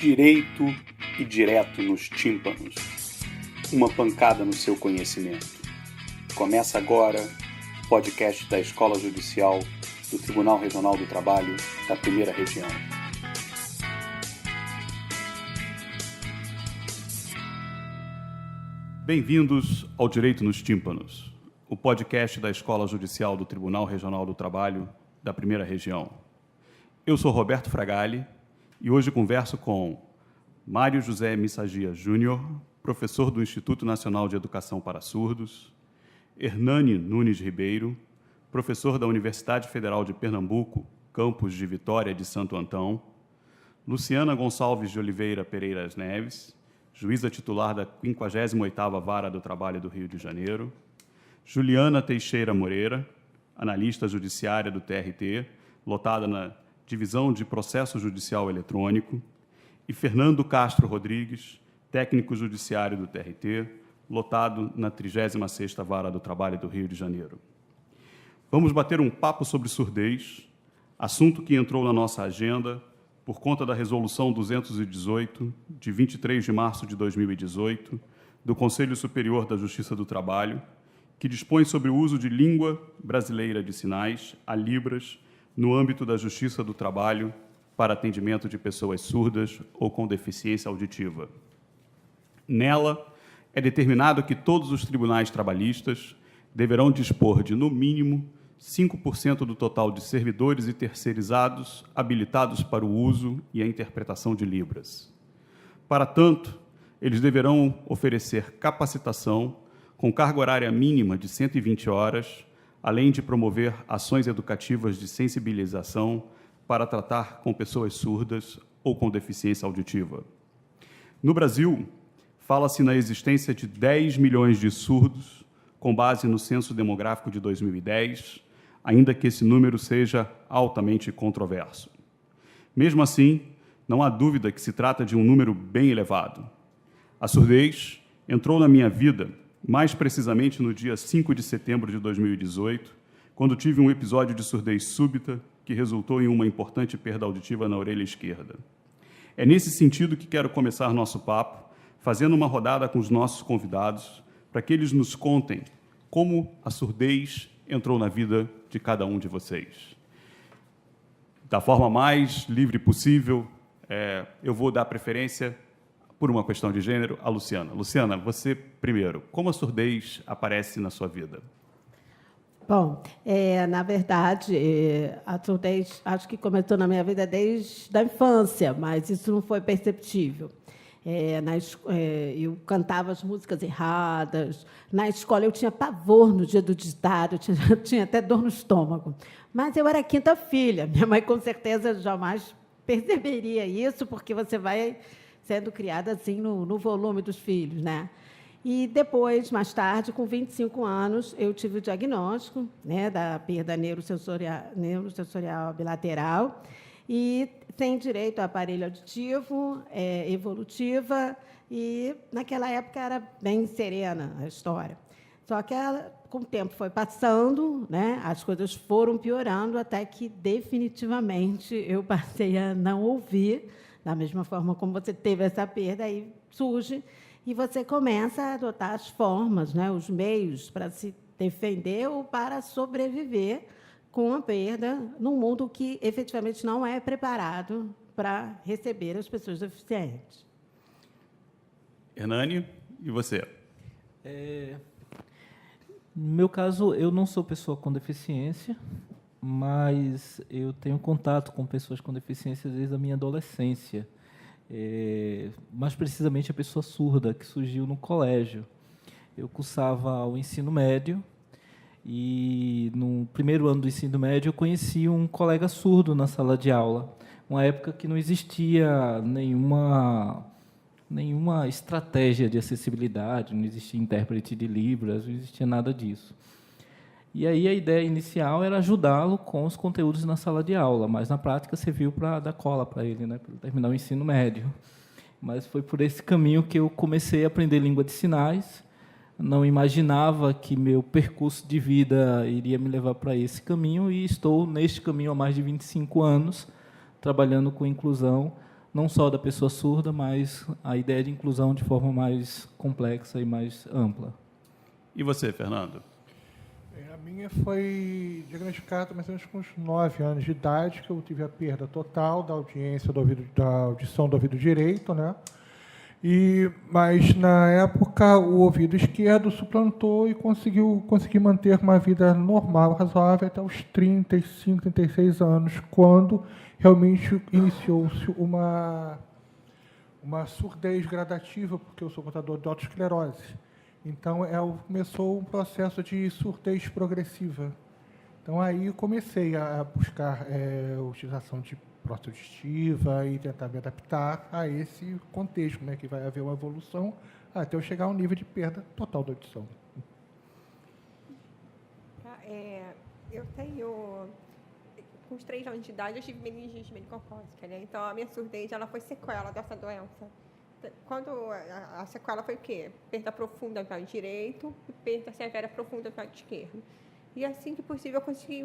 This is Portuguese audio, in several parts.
Direito e direto nos tímpanos. Uma pancada no seu conhecimento. Começa agora o podcast da Escola Judicial do Tribunal Regional do Trabalho da Primeira Região. Bem-vindos ao Direito nos Tímpanos, o podcast da Escola Judicial do Tribunal Regional do Trabalho da Primeira Região. Eu sou Roberto Fragali e hoje converso com Mário José Missagia Júnior, professor do Instituto Nacional de Educação para Surdos, Hernani Nunes Ribeiro, professor da Universidade Federal de Pernambuco, campus de Vitória de Santo Antão, Luciana Gonçalves de Oliveira Pereira Neves, juíza titular da 58ª Vara do Trabalho do Rio de Janeiro, Juliana Teixeira Moreira, analista judiciária do TRT, lotada na Divisão de Processo Judicial Eletrônico, e Fernando Castro Rodrigues, técnico judiciário do TRT, lotado na 36ª Vara do Trabalho do Rio de Janeiro. Vamos bater um papo sobre surdez, assunto que entrou na nossa agenda por conta da Resolução 218, de 23 de março de 2018, do Conselho Superior da Justiça do Trabalho, que dispõe sobre o uso de língua brasileira de sinais, a Libras, no âmbito da Justiça do Trabalho para atendimento de pessoas surdas ou com deficiência auditiva. Nela, é determinado que todos os tribunais trabalhistas deverão dispor de, no mínimo, 5% do total de servidores e terceirizados habilitados para o uso e a interpretação de Libras. Para tanto, eles deverão oferecer capacitação com carga horária mínima de 120 horas, além de promover ações educativas de sensibilização para tratar com pessoas surdas ou com deficiência auditiva. No Brasil, fala-se na existência de 10 milhões de surdos, com base no Censo Demográfico de 2010, ainda que esse número seja altamente controverso. Mesmo assim, não há dúvida que se trata de um número bem elevado. A surdez entrou na minha vida mais precisamente no dia 5 de setembro de 2018, quando tive um episódio de surdez súbita que resultou em uma importante perda auditiva na orelha esquerda. É nesse sentido que quero começar nosso papo, fazendo uma rodada com os nossos convidados, para que eles nos contem como a surdez entrou na vida de cada um de vocês. Da forma mais livre possível, eu vou dar preferência, por uma questão de gênero, a Luciana. Luciana, você primeiro. Como a surdez aparece na sua vida? Bom, na verdade, a surdez acho que começou na minha vida desde a infância, mas isso não foi perceptível. Eu cantava as músicas erradas. Na escola, eu tinha pavor no dia do ditado, eu tinha até dor no estômago. Mas eu era a quinta filha. Minha mãe, com certeza, jamais perceberia isso, porque você vai sendo criada assim no volume dos filhos, né? E depois, mais tarde, com 25 anos, eu tive o diagnóstico, né, da perda neurosensorial bilateral e tem direito a aparelho auditivo, evolutiva, e naquela época era bem serena a história. Só que com o tempo foi passando, né, as coisas foram piorando até que definitivamente eu passei a não ouvir. Da mesma forma como você teve essa perda, aí surge e você começa a adotar as formas, né, os meios para se defender ou para sobreviver com a perda num mundo que efetivamente não é preparado para receber as pessoas deficientes. Hernani, e você? No meu caso, eu não sou pessoa com deficiência, mas eu tenho contato com pessoas com deficiência desde a minha adolescência. Mais precisamente a pessoa surda, que surgiu no colégio. Eu cursava o ensino médio e, no primeiro ano do ensino médio, eu conheci um colega surdo na sala de aula, uma época que não existia nenhuma estratégia de acessibilidade, não existia intérprete de Libras, não existia nada disso. E aí a ideia inicial era ajudá-lo com os conteúdos na sala de aula, mas na prática serviu para dar cola para ele, né, para terminar o ensino médio. Mas foi por esse caminho que eu comecei a aprender língua de sinais. Não imaginava que meu percurso de vida iria me levar para esse caminho, e estou neste caminho há mais de 25 anos, trabalhando com inclusão não só da pessoa surda, mas a ideia de inclusão de forma mais complexa e mais ampla. E você, Fernando? A minha foi diagnosticada mais ou menos com uns 9 anos de idade, que eu tive a perda total da audiência, da audição do ouvido direito, né? Mas, na época, o ouvido esquerdo suplantou e consegui manter uma vida normal, razoável, até os 35, 36 anos, quando realmente iniciou-se uma surdez gradativa, porque eu sou portador de autoesclerose. Então, começou um processo de surdez progressiva. Então, aí comecei a buscar a utilização de prótese auditiva e tentar me adaptar a esse contexto, né, que vai haver uma evolução até eu chegar a um nível de perda total da audição. Eu tenho, com os 3 anos de idade, eu tive meningite meningocócica, né? Então, a minha surdez ela foi sequela dessa doença. Quando a sequela foi o quê? Perda profunda do lado direito e perda severa profunda do lado esquerdo. E assim que possível, eu consegui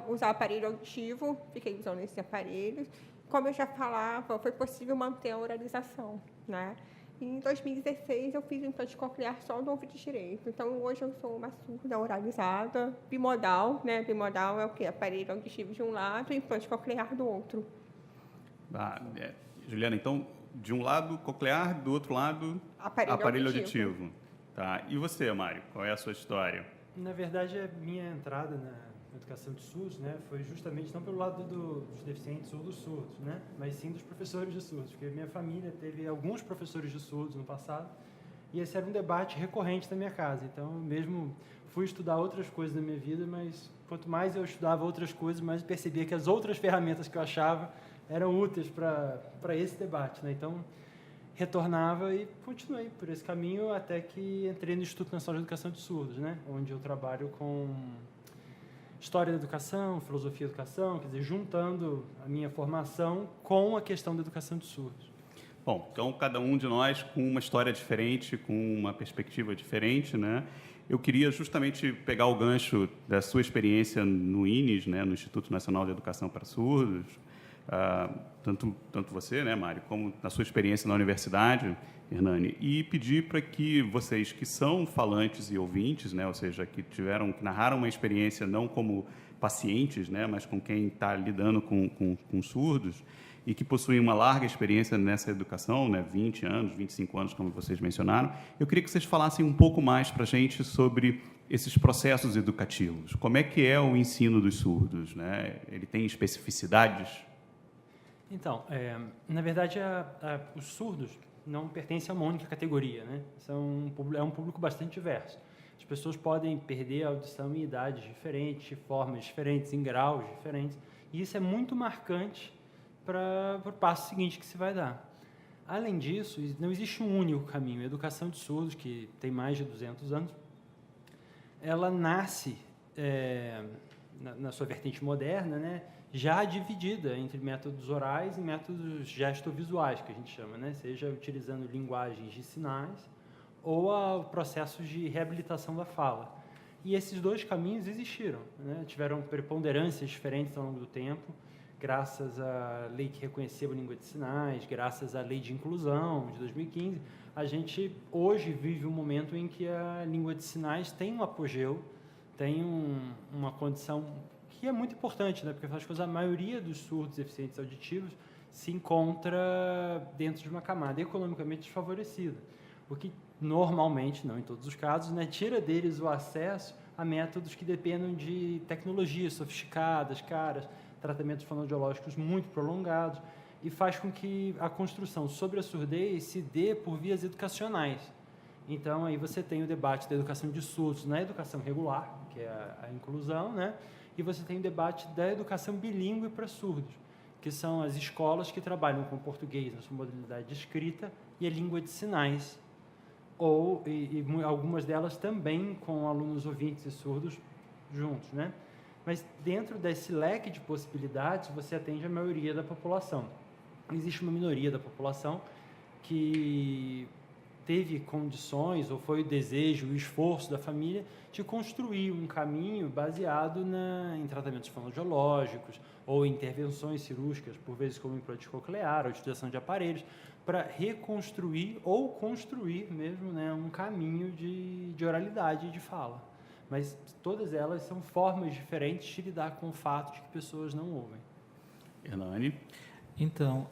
usar aparelho auditivo, fiquei usando esses aparelhos. Como eu já falava, foi possível manter a oralização, né? E em 2016, eu fiz um implante coclear só no ouvido direito. Então, hoje eu sou uma surda oralizada, bimodal, né? Bimodal é o quê? Aparelho auditivo de um lado e implante coclear do outro. Juliana, então, de um lado coclear, do outro lado aparelho auditivo. Tá. E você, Mário, qual é a sua história? Na verdade, a minha entrada na educação de surdos, né, foi justamente não pelo lado dos deficientes ou dos surdos, né, mas sim dos professores de surdos, porque minha família teve alguns professores de surdos no passado e esse era um debate recorrente na minha casa. Então, eu mesmo fui estudar outras coisas na minha vida, mas quanto mais eu estudava outras coisas, mais eu percebia que as outras ferramentas que eu achava eram úteis para esse debate, né? Então, retornava e continuei por esse caminho até que entrei no Instituto Nacional de Educação de Surdos, né? Onde eu trabalho com história da educação, filosofia da educação, quer dizer, juntando a minha formação com a questão da educação de surdos. Bom, então cada um de nós com uma história diferente, com uma perspectiva diferente, né? Eu queria justamente pegar o gancho da sua experiência no INES, né, no Instituto Nacional de Educação para Surdos, tanto você, né, Mário, como na sua experiência na universidade, Hernani, e pedir para que vocês que são falantes e ouvintes, né, ou seja, que narraram uma experiência não como pacientes, né, mas com quem está lidando com surdos e que possuem uma larga experiência nessa educação, né, 20 anos, 25 anos, como vocês mencionaram, eu queria que vocês falassem um pouco mais para a gente sobre esses processos educativos. Como é que é o ensino dos surdos, né? Ele tem especificidades? Então, na verdade, os surdos não pertencem a uma única categoria, né? É um público bastante diverso. As pessoas podem perder a audição em idades diferentes, de formas diferentes, em graus diferentes, e isso é muito marcante para o passo seguinte que se vai dar. Além disso, não existe um único caminho. A educação de surdos, que tem mais de 200 anos, ela nasce, na sua vertente moderna, né, já dividida entre métodos orais e métodos gestovisuais, que a gente chama, né, seja utilizando linguagens de sinais ou processos de reabilitação da fala. E esses dois caminhos existiram, né, tiveram preponderâncias diferentes ao longo do tempo, graças à lei que reconhecia a língua de sinais, graças à lei de inclusão de 2015, a gente hoje vive um momento em que a língua de sinais tem um apogeu, tem uma condição que é muito importante, né? Porque faz coisa, a maioria dos surdos deficientes auditivos se encontra dentro de uma camada economicamente desfavorecida, o que normalmente, não em todos os casos, né, tira deles o acesso a métodos que dependam de tecnologias sofisticadas, caras, tratamentos fonoaudiológicos muito prolongados, e faz com que a construção sobre a surdez se dê por vias educacionais. Então, aí você tem o debate da educação de surdos na educação regular, que é a inclusão, né? E você tem o debate da educação bilíngue para surdos, que são as escolas que trabalham com português na sua modalidade de escrita e a língua de sinais, e algumas delas também com alunos ouvintes e surdos juntos, né? Mas dentro desse leque de possibilidades, você atende a maioria da população. Existe uma minoria da população que teve condições, ou foi o desejo, o esforço da família de construir um caminho baseado em tratamentos fonoaudiológicos ou intervenções cirúrgicas, por vezes como implante coclear ou utilização de aparelhos, para reconstruir ou construir mesmo, né, um caminho de oralidade e de fala. Mas todas elas são formas diferentes de lidar com o fato de que pessoas não ouvem. Hernani? Então,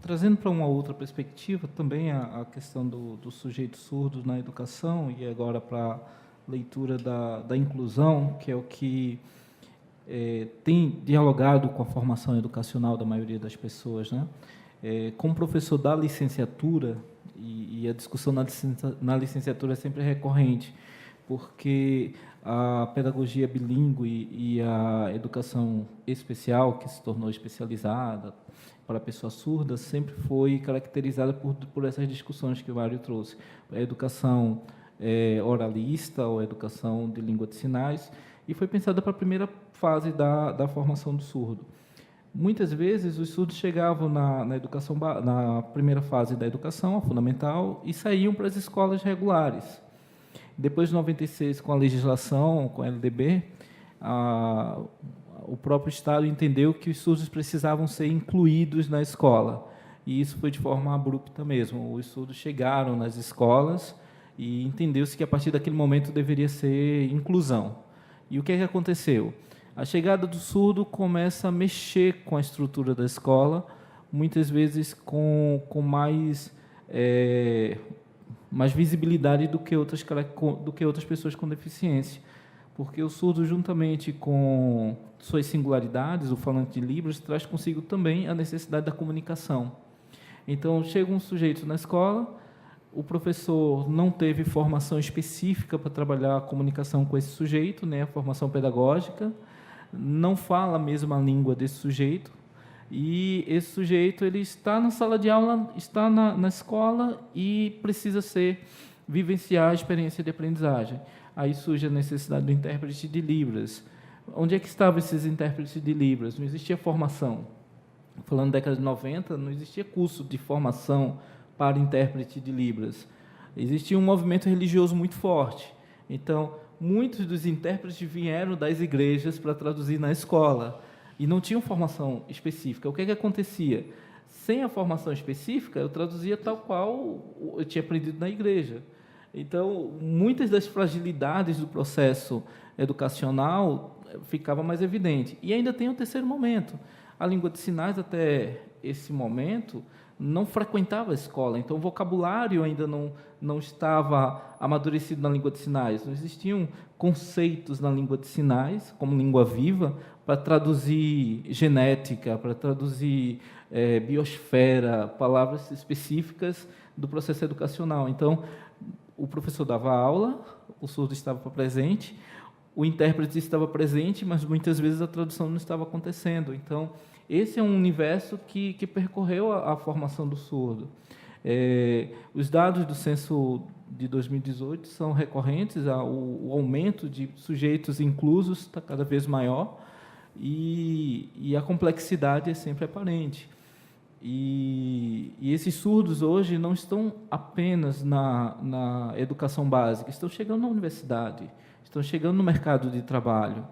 trazendo para uma outra perspectiva, também a questão do sujeito surdo na educação, e agora para a leitura da inclusão, que é o que tem dialogado com a formação educacional da maioria das pessoas, né? Como professor da licenciatura, e a discussão na licenciatura é sempre recorrente, porque a pedagogia bilíngue e a educação especial, que se tornou especializada para a pessoa surda, sempre foi caracterizada por essas discussões que o Mário trouxe. A educação oralista ou a educação de língua de sinais, e foi pensada para a primeira fase da formação do surdo. Muitas vezes, os surdos chegavam na primeira fase da educação, a fundamental, e saíam para as escolas regulares. Depois de 96, com a legislação, com a LDB, o próprio Estado entendeu que os surdos precisavam ser incluídos na escola. E isso foi de forma abrupta mesmo. Os surdos chegaram nas escolas e entendeu-se que, a partir daquele momento, deveria ser inclusão. E o que é que aconteceu? A chegada do surdo começa a mexer com a estrutura da escola, muitas vezes com mais visibilidade do que outras pessoas com deficiência. Porque o surdo, juntamente com suas singularidades, o falante de Libras, traz consigo também a necessidade da comunicação. Então, chega um sujeito na escola, o professor não teve formação específica para trabalhar a comunicação com esse sujeito, né, a formação pedagógica, não fala a mesma língua desse sujeito, e esse sujeito ele está na sala de aula, está na escola e precisa vivenciar a experiência de aprendizagem. Aí surge a necessidade do intérprete de Libras. Onde é que estavam esses intérpretes de Libras? Não existia formação. Falando da década de 90, não existia curso de formação para intérprete de Libras. Existia um movimento religioso muito forte. Então, muitos dos intérpretes vieram das igrejas para traduzir na escola e não tinham formação específica. O que é que acontecia? Sem a formação específica, eu traduzia tal qual eu tinha aprendido na igreja. Então, muitas das fragilidades do processo educacional ficavam mais evidentes. E ainda tem o terceiro momento. A língua de sinais, até esse momento, não frequentava a escola, então o vocabulário ainda não estava amadurecido na língua de sinais. Não existiam conceitos na língua de sinais, como língua viva, para traduzir genética, para traduzir biosfera, palavras específicas do processo educacional. Então, o professor dava aula, o surdo estava presente, o intérprete estava presente, mas muitas vezes a tradução não estava acontecendo. Então, esse é um universo que percorreu a formação do surdo. Os dados do censo de 2018 são recorrentes, o aumento de sujeitos inclusos está cada vez maior e a complexidade é sempre aparente. E esses surdos hoje não estão apenas na educação básica, estão chegando na universidade, estão chegando no mercado de trabalho.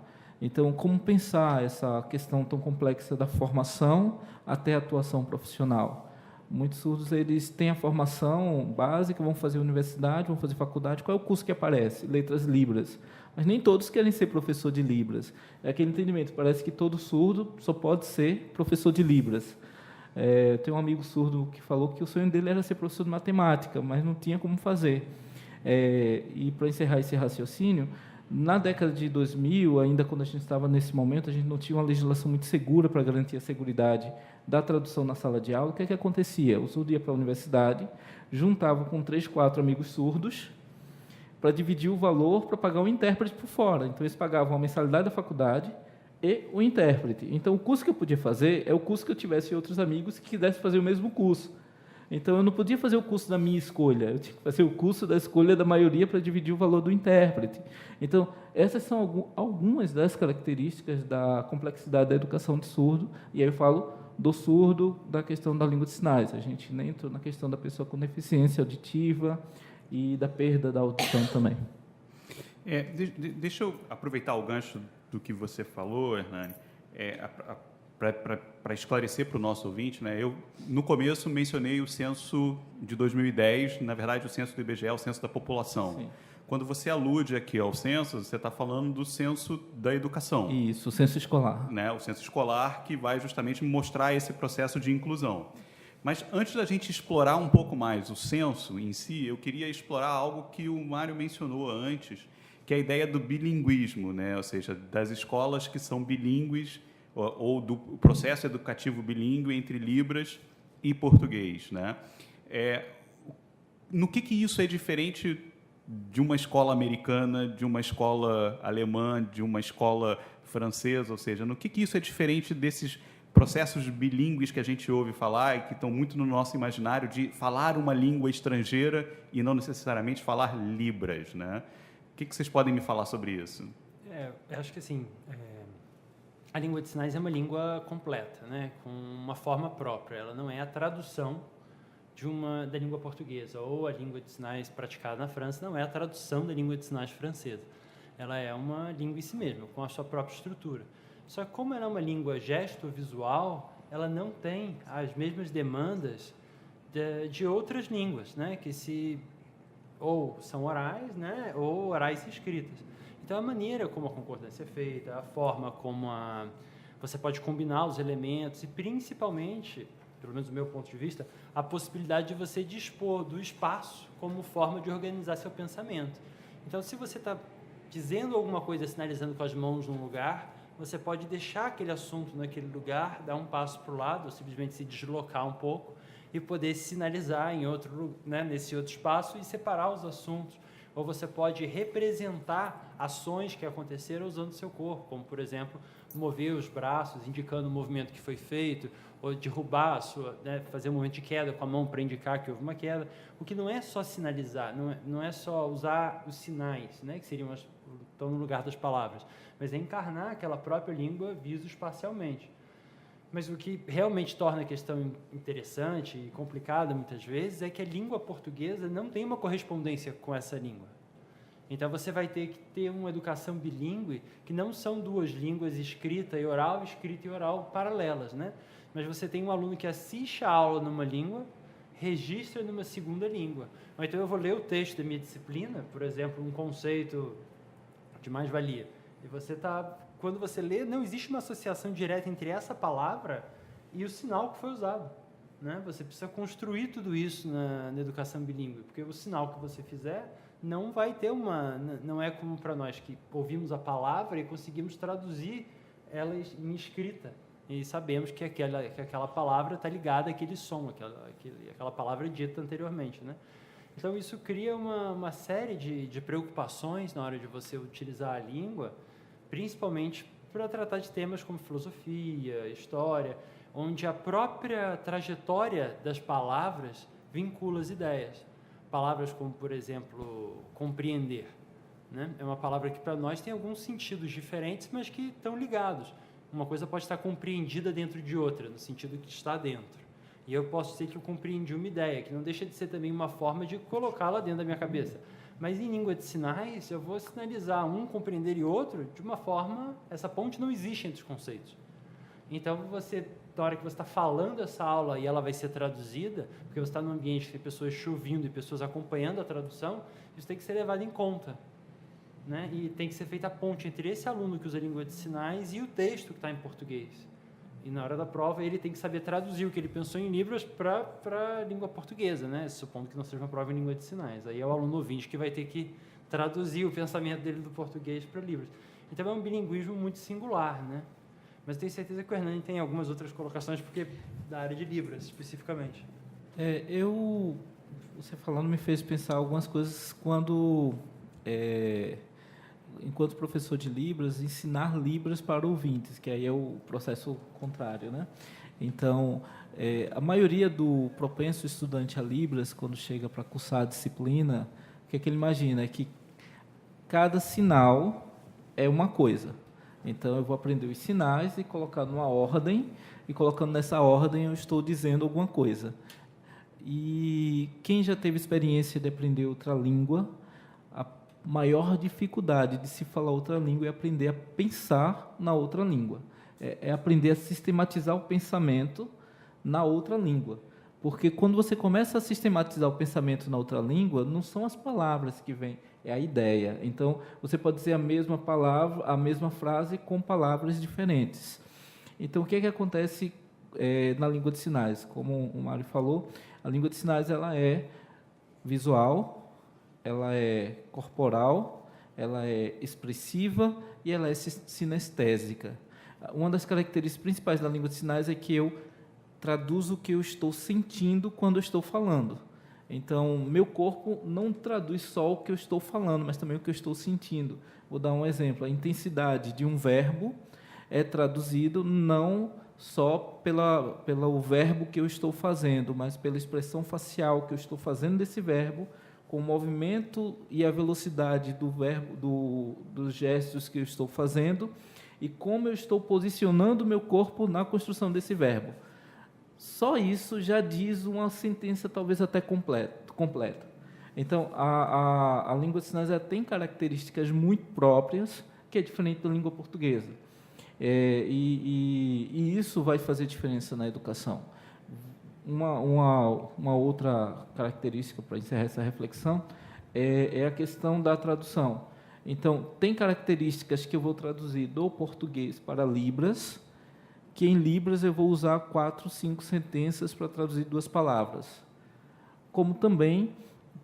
Então, como pensar essa questão tão complexa da formação até a atuação profissional? Muitos surdos eles têm a formação básica, vão fazer universidade, vão fazer faculdade. Qual é o curso que aparece? Letras Libras. Mas nem todos querem ser professor de Libras. É aquele entendimento, parece que todo surdo só pode ser professor de Libras. Eu tenho um amigo surdo que falou que o sonho dele era ser professor de matemática, mas não tinha como fazer. E, para encerrar esse raciocínio, na década de 2000, ainda quando a gente estava nesse momento, a gente não tinha uma legislação muito segura para garantir a seguridade da tradução na sala de aula. O que é que acontecia? O surdo ia para a universidade, juntava com 3, 4 amigos surdos para dividir o valor para pagar o intérprete por fora. Então, eles pagavam a mensalidade da faculdade e o intérprete. Então, o curso que eu podia fazer é o curso que eu tivesse outros amigos que quisessem fazer o mesmo curso. Então, eu não podia fazer o curso da minha escolha, eu tinha que fazer o curso da escolha da maioria para dividir o valor do intérprete. Então, essas são algumas das características da complexidade da educação de surdo, e aí eu falo do surdo, da questão da língua de sinais. A gente nem entrou na questão da pessoa com deficiência auditiva e da perda da audição também. Deixa eu aproveitar o gancho do que você falou, Hernani, para esclarecer para o nosso ouvinte, né? Eu, no começo, mencionei o censo de 2010, na verdade, o censo do IBGE é o censo da população. Sim. Quando você alude aqui ao censo, você está falando do censo da educação. Isso, o censo escolar. Né? O censo escolar, que vai justamente mostrar esse processo de inclusão. Mas, antes da gente explorar um pouco mais o censo em si, eu queria explorar algo que o Mário mencionou antes, que é a ideia do bilinguismo, né? Ou seja, das escolas que são bilíngues, ou do processo educativo bilíngue entre Libras e português, né? No que isso é diferente de uma escola americana, de uma escola alemã, de uma escola francesa? Ou seja, no que isso é diferente desses processos bilíngues que a gente ouve falar e que estão muito no nosso imaginário de falar uma língua estrangeira e não necessariamente falar Libras, né? O que vocês podem me falar sobre isso? Eu acho que assim, a língua de sinais é uma língua completa, né, com uma forma própria. Ela não é a tradução da língua portuguesa, ou a língua de sinais praticada na França não é a tradução da língua de sinais francesa. Ela é uma língua em si mesma, com a sua própria estrutura. Só que como ela é uma língua gesto-visual, ela não tem as mesmas demandas de outras línguas, né, que ou são orais, né, ou orais escritas. Então, a maneira como a concordância é feita, a forma como você pode combinar os elementos e, principalmente, pelo menos do meu ponto de vista, a possibilidade de você dispor do espaço como forma de organizar seu pensamento. Então, se você está dizendo alguma coisa, sinalizando com as mãos num lugar, você pode deixar aquele assunto naquele lugar, dar um passo para o lado, ou simplesmente se deslocar um pouco e poder sinalizar em outro, né, nesse outro espaço e separar os assuntos. Ou você pode representar ações que aconteceram usando o seu corpo, como, por exemplo, mover os braços, indicando o movimento que foi feito, ou derrubar fazer um movimento de queda com a mão para indicar que houve uma queda. O que não é só sinalizar, não é só usar os sinais, né, que estão no lugar das palavras, mas é encarnar aquela própria língua visoespacialmente. Mas o que realmente torna a questão interessante e complicada, muitas vezes, é que a língua portuguesa não tem uma correspondência com essa língua. Então, você vai ter que ter uma educação bilíngue, que não são duas línguas, escrita e oral, paralelas, né? Mas você tem um aluno que assiste a aula numa língua, registra numa segunda língua. Ou então, eu vou ler o texto da minha disciplina, por exemplo, um conceito de mais-valia, e quando você lê, não existe uma associação direta entre essa palavra e o sinal que foi usado, né? Você precisa construir tudo isso na educação bilíngue, porque o sinal que você fizer não vai ter não é como para nós que ouvimos a palavra e conseguimos traduzir ela em escrita e sabemos que aquela palavra está ligada àquele som, aquela palavra dita anteriormente, né? Então, isso cria uma série de preocupações na hora de você utilizar a língua, principalmente para tratar de temas como filosofia, história, onde a própria trajetória das palavras vincula as ideias. Palavras como, por exemplo, compreender, né? É uma palavra que para nós tem alguns sentidos diferentes, mas que estão ligados. Uma coisa pode estar compreendida dentro de outra, no sentido que está dentro. E eu posso dizer que eu compreendi uma ideia, que não deixa de ser também uma forma de colocá-la dentro da minha cabeça. Mas em língua de sinais, eu vou sinalizar um compreender e outro de uma forma, essa ponte não existe entre os conceitos. Então, na hora que você está falando essa aula e ela vai ser traduzida, porque você está num ambiente que tem pessoas ouvindo e pessoas acompanhando a tradução, isso tem que ser levado em conta, né? E tem que ser feita a ponte entre esse aluno que usa a língua de sinais e o texto que está em português. E na hora da prova, ele tem que saber traduzir o que ele pensou em Libras para a língua portuguesa, né? Supondo que não seja uma prova em língua de sinais. Aí é o aluno ouvinte que vai ter que traduzir o pensamento dele do português para Libras. Então, é um bilinguismo muito singular, né? Mas tenho certeza que o Hernani tem algumas outras colocações, porque da área de Libras, especificamente. Você falando me fez pensar algumas coisas quando, enquanto professor de Libras, ensinar Libras para ouvintes, que aí é o processo contrário, né? Então, a maioria do propenso estudante a Libras, quando chega para cursar a disciplina, o que é que ele imagina? É que cada sinal é uma coisa. Então, eu vou aprender os sinais e colocar numa ordem, e colocando nessa ordem eu estou dizendo alguma coisa. E quem já teve experiência de aprender outra língua, a maior dificuldade de se falar outra língua é aprender a pensar na outra língua. É aprender a sistematizar o pensamento na outra língua. Porque quando você começa a sistematizar o pensamento na outra língua, não são as palavras que vêm, é a ideia. Então, você pode dizer a mesma palavra, a mesma frase com palavras diferentes. Então, o que acontece na língua de sinais? Como o Mário falou, a língua de sinais ela é visual, ela é corporal, ela é expressiva e ela é sinestésica. Uma das características principais da língua de sinais é que eu traduzo o que eu estou sentindo quando eu estou falando. Então, meu corpo não traduz só o que eu estou falando, mas também o que eu estou sentindo. Vou dar um exemplo. A intensidade de um verbo é traduzido não só pelo verbo que eu estou fazendo, mas pela expressão facial que eu estou fazendo desse verbo, com o movimento e a velocidade do verbo, dos gestos que eu estou fazendo, e como eu estou posicionando o meu corpo na construção desse verbo. Só isso já diz uma sentença talvez até completa. Então, a língua de sinais tem características muito próprias, que é diferente da língua portuguesa. E isso vai fazer diferença na educação. Uma outra característica, para encerrar essa reflexão, é a questão da tradução. Então, tem características que eu vou traduzir do português para Libras, que em Libras eu vou usar 4, 5 sentenças para traduzir 2 palavras. Como também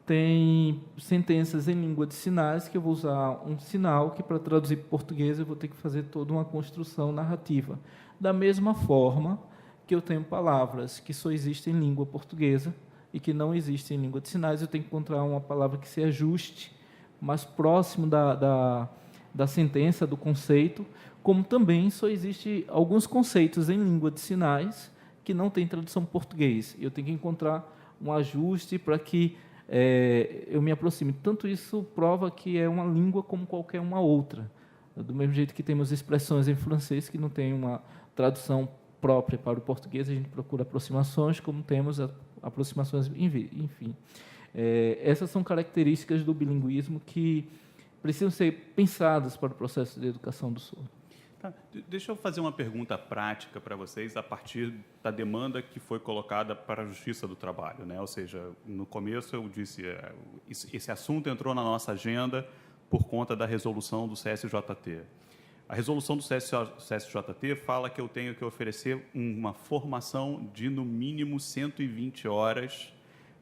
tem sentenças em língua de sinais que eu vou usar um sinal que para traduzir para português eu vou ter que fazer toda uma construção narrativa. Da mesma forma que eu tenho palavras que só existem em língua portuguesa e que não existem em língua de sinais, eu tenho que encontrar uma palavra que se ajuste mais próximo da sentença, do conceito, como também só existem alguns conceitos em língua de sinais que não tem tradução para português. Eu tenho que encontrar um ajuste para que eu me aproxime. Tanto isso prova que é uma língua como qualquer uma outra. Do mesmo jeito que temos expressões em francês que não tem uma tradução própria para o português, a gente procura aproximações, como temos aproximações, enfim. Essas são características do bilinguismo que precisam ser pensadas para o processo de educação do surdo. Tá. Deixa eu fazer uma pergunta prática para vocês a partir da demanda que foi colocada para a Justiça do Trabalho, né? Ou seja, no começo eu disse esse assunto entrou na nossa agenda por conta da resolução do CSJT. A resolução do CSJT fala que eu tenho que oferecer uma formação de, no mínimo, 120 horas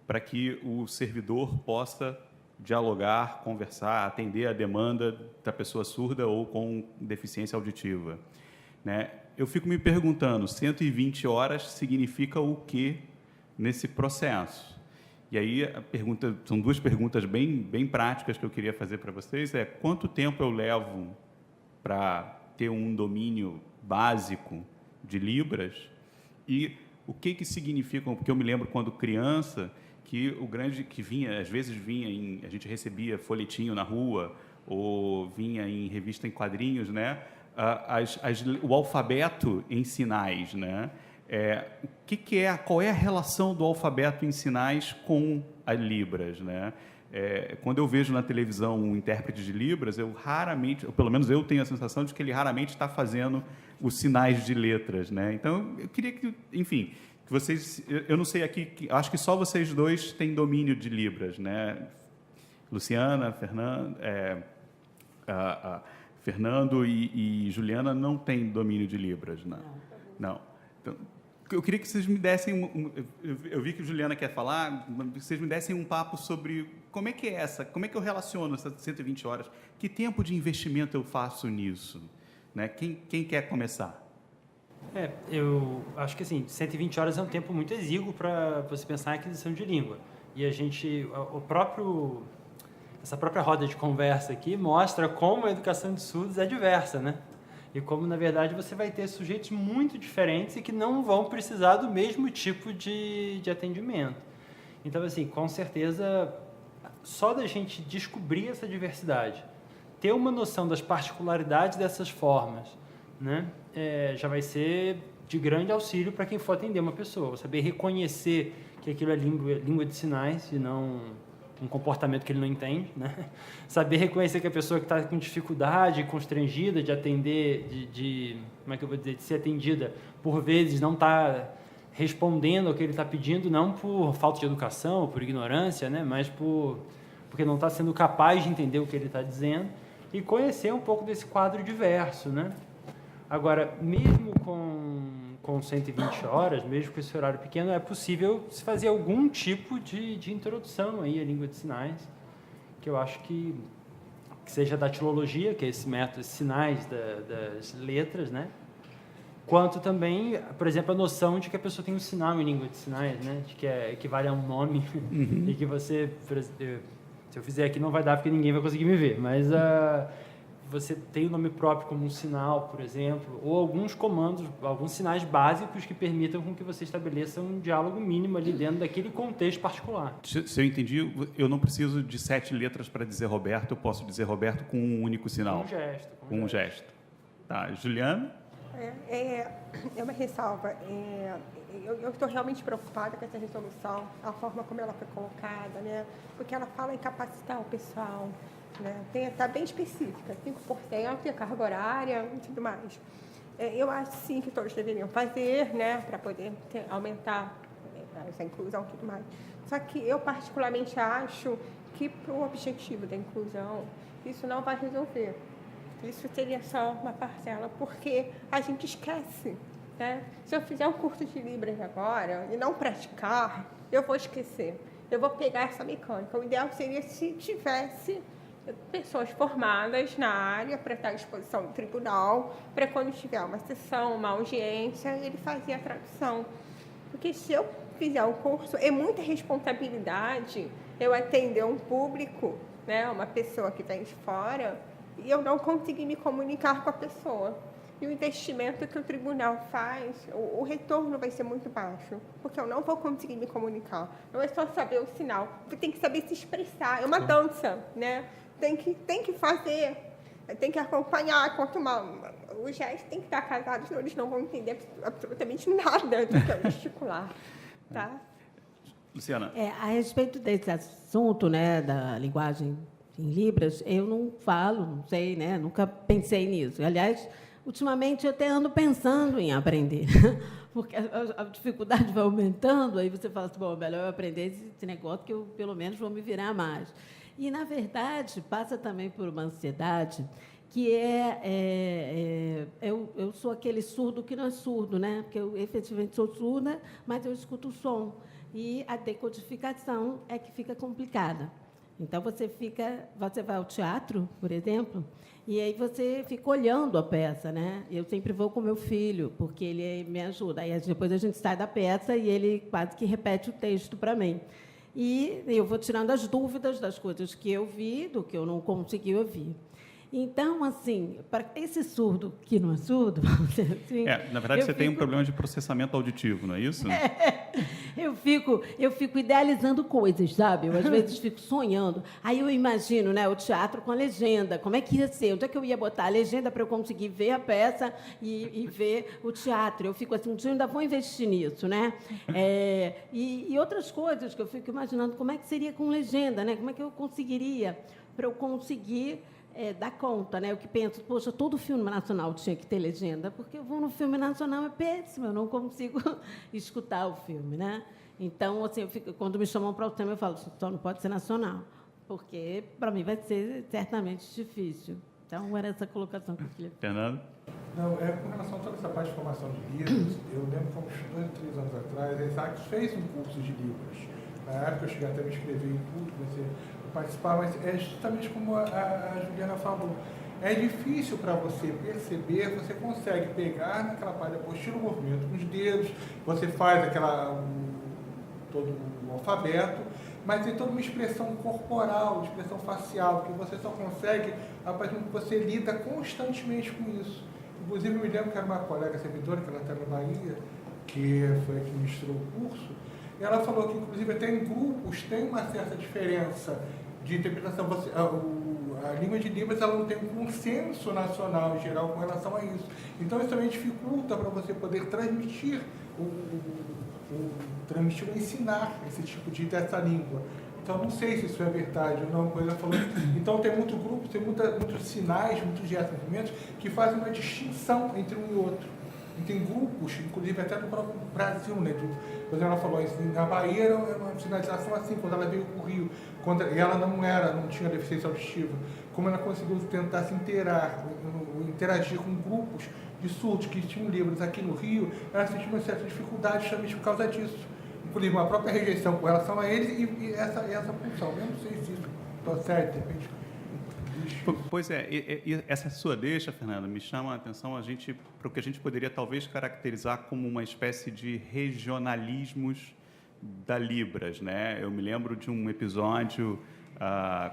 para que o servidor possa dialogar, conversar, atender a demanda da pessoa surda ou com deficiência auditiva, né? Eu fico me perguntando, 120 horas significa o quê nesse processo? E aí são 2 perguntas bem práticas que eu queria fazer para vocês. Quanto tempo eu levo para ter um domínio básico de Libras? E o que significam? Porque eu me lembro quando criança que às vezes vinha a gente recebia folhetinho na rua ou vinha em revista em quadrinhos, né? O alfabeto em sinais, né? Qual é a relação do alfabeto em sinais com as Libras, né? Quando eu vejo na televisão um intérprete de Libras, eu raramente, ou pelo menos eu tenho a sensação de que ele raramente está fazendo os sinais de letras, né? Então, eu queria que, enfim, que vocês, eu não sei aqui, acho que só vocês 2 têm domínio de Libras, né? Luciana, Fernando e Juliana não têm domínio de Libras, né? Não. Então, eu queria que vocês me dessem eu vi que a Juliana quer falar, que vocês me dessem um papo sobre como é que eu relaciono essas 120 horas, que tempo de investimento eu faço nisso, né? Quem quer começar? Eu acho que assim, 120 horas é um tempo muito exíguo para você pensar em aquisição de língua. E essa própria roda de conversa aqui mostra como a educação de surdos é diversa, né? E como, na verdade, você vai ter sujeitos muito diferentes e que não vão precisar do mesmo tipo de atendimento. Então, assim, com certeza, só da gente descobrir essa diversidade, ter uma noção das particularidades dessas formas, né, já vai ser de grande auxílio para quem for atender uma pessoa. Saber reconhecer que aquilo é língua de sinais e não um comportamento que ele não entende, né? Saber reconhecer que a pessoa que está com dificuldade, constrangida de atender, como é que eu vou dizer, de ser atendida, por vezes não está respondendo ao que ele está pedindo, não por falta de educação, ou por ignorância, né? Mas porque não está sendo capaz de entender o que ele está dizendo, e conhecer um pouco desse quadro diverso, né? Agora, mesmo com 120 horas, mesmo com esse horário pequeno, é possível se fazer algum tipo de introdução aí à língua de sinais, que eu acho que seja a datilologia, que é esse método, esses sinais das letras, né? Quanto também, por exemplo, a noção de que a pessoa tem um sinal em língua de sinais, né? De que equivale a um nome e que você, se eu fizer aqui não vai dar porque ninguém vai conseguir me ver, mas você tem o nome próprio como um sinal, por exemplo, ou alguns comandos, alguns sinais básicos que permitam com que você estabeleça um diálogo mínimo ali dentro daquele contexto particular. Se eu entendi, eu não preciso de 7 letras para dizer Roberto, eu posso dizer Roberto com um único sinal. Com um gesto. Com um gesto. Tá, Juliana? É uma ressalva. Eu estou realmente preocupada com essa resolução, a forma como ela foi colocada, né? Porque ela fala em capacitar o pessoal, né? Está bem específica, 5% e a carga horária e tudo mais. Eu acho, sim, que todos deveriam fazer, né? Para poder aumentar essa inclusão e tudo mais. Só que eu, particularmente, acho que, para o objetivo da inclusão, isso não vai resolver. Isso seria só uma parcela, porque a gente esquece, né? Se eu fizer um curso de Libras agora e não praticar, eu vou esquecer. Eu vou pegar essa mecânica. O ideal seria se tivesse pessoas formadas na área para estar à disposição do tribunal, para quando tiver uma sessão, uma audiência, ele fazer a tradução. Porque se eu fizer um curso, é muita responsabilidade eu atender um público, né? Uma pessoa que vem de fora, e eu não conseguir me comunicar com a pessoa. E o investimento que o tribunal faz, o retorno vai ser muito baixo, porque eu não vou conseguir me comunicar. Não é só saber o sinal, você tem que saber se expressar. É uma dança, né? Tem que fazer, tem que acompanhar. Os gestos têm que estar casados, senão eles não vão entender absolutamente nada do que é gesticular. Tá? Luciana? A respeito desse assunto, né, da linguagem em Libras, eu não falo, não sei, né? Nunca pensei nisso. Aliás, ultimamente eu até ando pensando em aprender, porque a dificuldade vai aumentando, aí você fala assim, bom, melhor eu aprender esse negócio que eu, pelo menos, vou me virar mais. E, na verdade, passa também por uma ansiedade que eu sou aquele surdo que não é surdo, né? Porque eu efetivamente sou surda, mas eu escuto o som. E a decodificação é que fica complicada. Então, você vai ao teatro, por exemplo, e aí você fica olhando a peça, né? Eu sempre vou com meu filho, porque ele me ajuda. Aí depois a gente sai da peça e ele quase que repete o texto para mim. E eu vou tirando as dúvidas das coisas que eu vi, do que eu não consegui ouvir. Então, assim, para esse surdo que não é surdo, assim, na verdade, você tem um problema de processamento auditivo, não é isso? Eu fico idealizando coisas, sabe? Eu, às vezes, fico sonhando. Aí eu imagino, né, o teatro com a legenda. Como é que ia ser? Onde é que eu ia botar a legenda para eu conseguir ver a peça e ver o teatro? Eu fico assim, um dia eu ainda vou investir nisso, né? E outras coisas que eu fico imaginando, como é que seria com legenda, né? Como é que eu conseguiria, para eu conseguir dar conta, né? Eu que penso, poxa, todo filme nacional tinha que ter legenda, porque eu vou no filme nacional, é péssimo, eu não consigo escutar o filme, né? Então, assim, quando me chamam para o tema, eu falo, só não pode ser nacional, porque, para mim, vai ser certamente difícil. Então, era essa colocação que eu queria. Fernando? Não, com relação a toda essa parte de formação de livros, eu lembro que, uns 2 ou 3 anos atrás, a Isaac fez um curso de livros. Na época, eu cheguei até a me inscrever em tudo, participar, mas é justamente como a Juliana falou. É difícil para você perceber, você consegue pegar naquela parte da apostila o movimento com os dedos, você faz todo o alfabeto, mas tem toda uma expressão corporal, expressão facial, que você só consegue a partir do momento que você lida constantemente com isso. Inclusive, eu me lembro que era uma colega servidora, que ela está na Bahia, que foi a que ministrou o curso, e ela falou que, inclusive, até em grupos tem uma certa diferença de interpretação. A língua de Libras ela não tem um consenso nacional em geral com relação a isso. Então, isso também dificulta para você poder transmitir transmitir ou ensinar esse tipo dessa língua. Então, não sei se isso é verdade ou não, coisa falou. Então, tem muito grupo, tem muitos sinais, muitos gestos, movimentos que fazem uma distinção entre um e outro. E tem grupos, inclusive até no próprio Brasil, né? Por exemplo, ela falou assim, na Bahia era uma sinalização assim, quando ela veio para o Rio, quando ela não tinha deficiência auditiva, como ela conseguiu tentar se interagir com grupos de surdos que tinham Libras aqui no Rio, ela sentiu uma certa dificuldade justamente por causa disso. Inclusive, uma própria rejeição com relação a eles e essa função. Eu não sei se isso está certo, de repente. Pois é, e essa sua deixa, Fernanda, me chama a atenção para o que a gente poderia talvez caracterizar como uma espécie de regionalismos da Libras, né? Eu me lembro de um episódio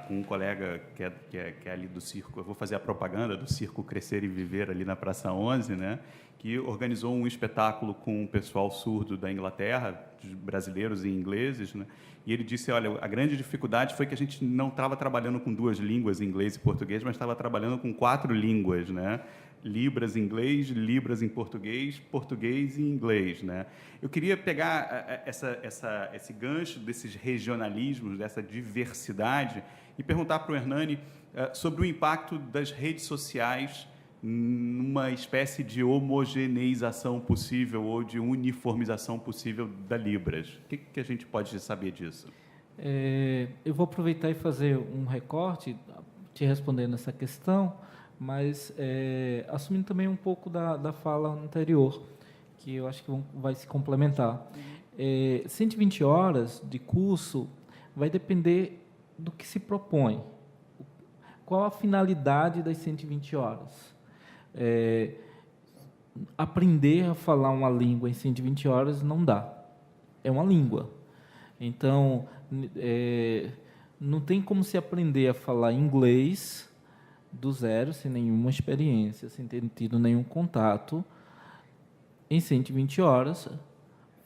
com um colega que é ali do circo, eu vou fazer a propaganda do Circo Crescer e Viver ali na Praça 11, né? Que organizou um espetáculo com o pessoal surdo da Inglaterra, brasileiros e ingleses, né? E ele disse, olha, a grande dificuldade foi que a gente não estava trabalhando com 2 línguas, inglês e português, mas estava trabalhando com 4 línguas, né? Libras em inglês, Libras em português, português e inglês, né? Eu queria pegar esse gancho desses regionalismos, dessa diversidade, e perguntar para o Hernani sobre o impacto das redes sociais numa espécie de homogeneização possível ou de uniformização possível da Libras. O que a gente pode saber disso? Eu vou aproveitar e fazer um recorte, te respondendo essa questão, mas assumindo também um pouco da fala anterior, que eu acho que vai se complementar. 120 horas de curso vai depender do que se propõe. Qual a finalidade das 120 horas? Aprender a falar uma língua em 120 horas não dá. É uma língua. Então, não tem como se aprender a falar inglês do zero, sem nenhuma experiência, sem ter tido nenhum contato, em 120 horas,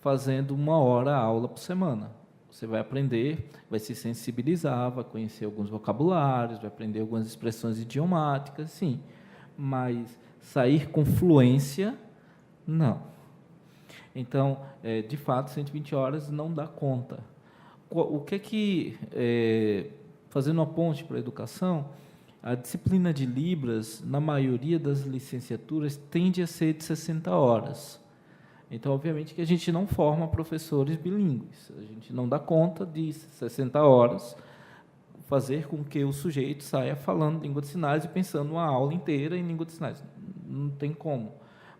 fazendo 1 hora aula por semana. Você vai aprender, vai se sensibilizar, vai conhecer alguns vocabulários, vai aprender algumas expressões idiomáticas, sim. Mas sair com fluência, não. Então, de fato, 120 horas não dá conta. O que fazendo uma ponte para a educação, a disciplina de Libras, na maioria das licenciaturas, tende a ser de 60 horas. Então, obviamente, que a gente não forma professores bilíngues. A gente não dá conta de 60 horas fazer com que o sujeito saia falando língua de sinais e pensando uma aula inteira em língua de sinais. Não tem como.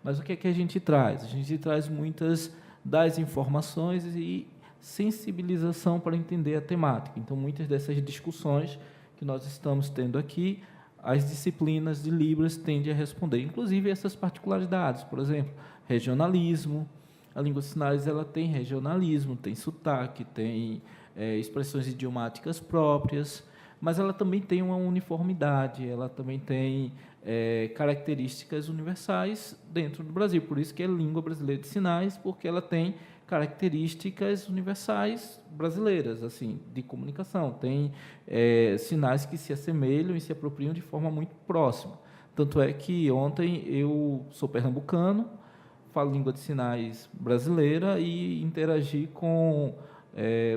Mas o que é que a gente traz? A gente traz muitas das informações e sensibilização para entender a temática. Então, muitas dessas discussões que nós estamos tendo aqui, as disciplinas de Libras tendem a responder. Inclusive, essas particularidades, por exemplo, regionalismo. A língua de sinais ela tem regionalismo, tem sotaque, tem expressões idiomáticas próprias, mas ela também tem uma uniformidade, ela também tem características universais dentro do Brasil. Por isso que é língua brasileira de sinais, porque ela tem características universais brasileiras, assim, de comunicação. Tem sinais que se assemelham e se apropriam de forma muito próxima. Tanto é que ontem eu sou pernambucano, falo língua de sinais brasileira e interagi com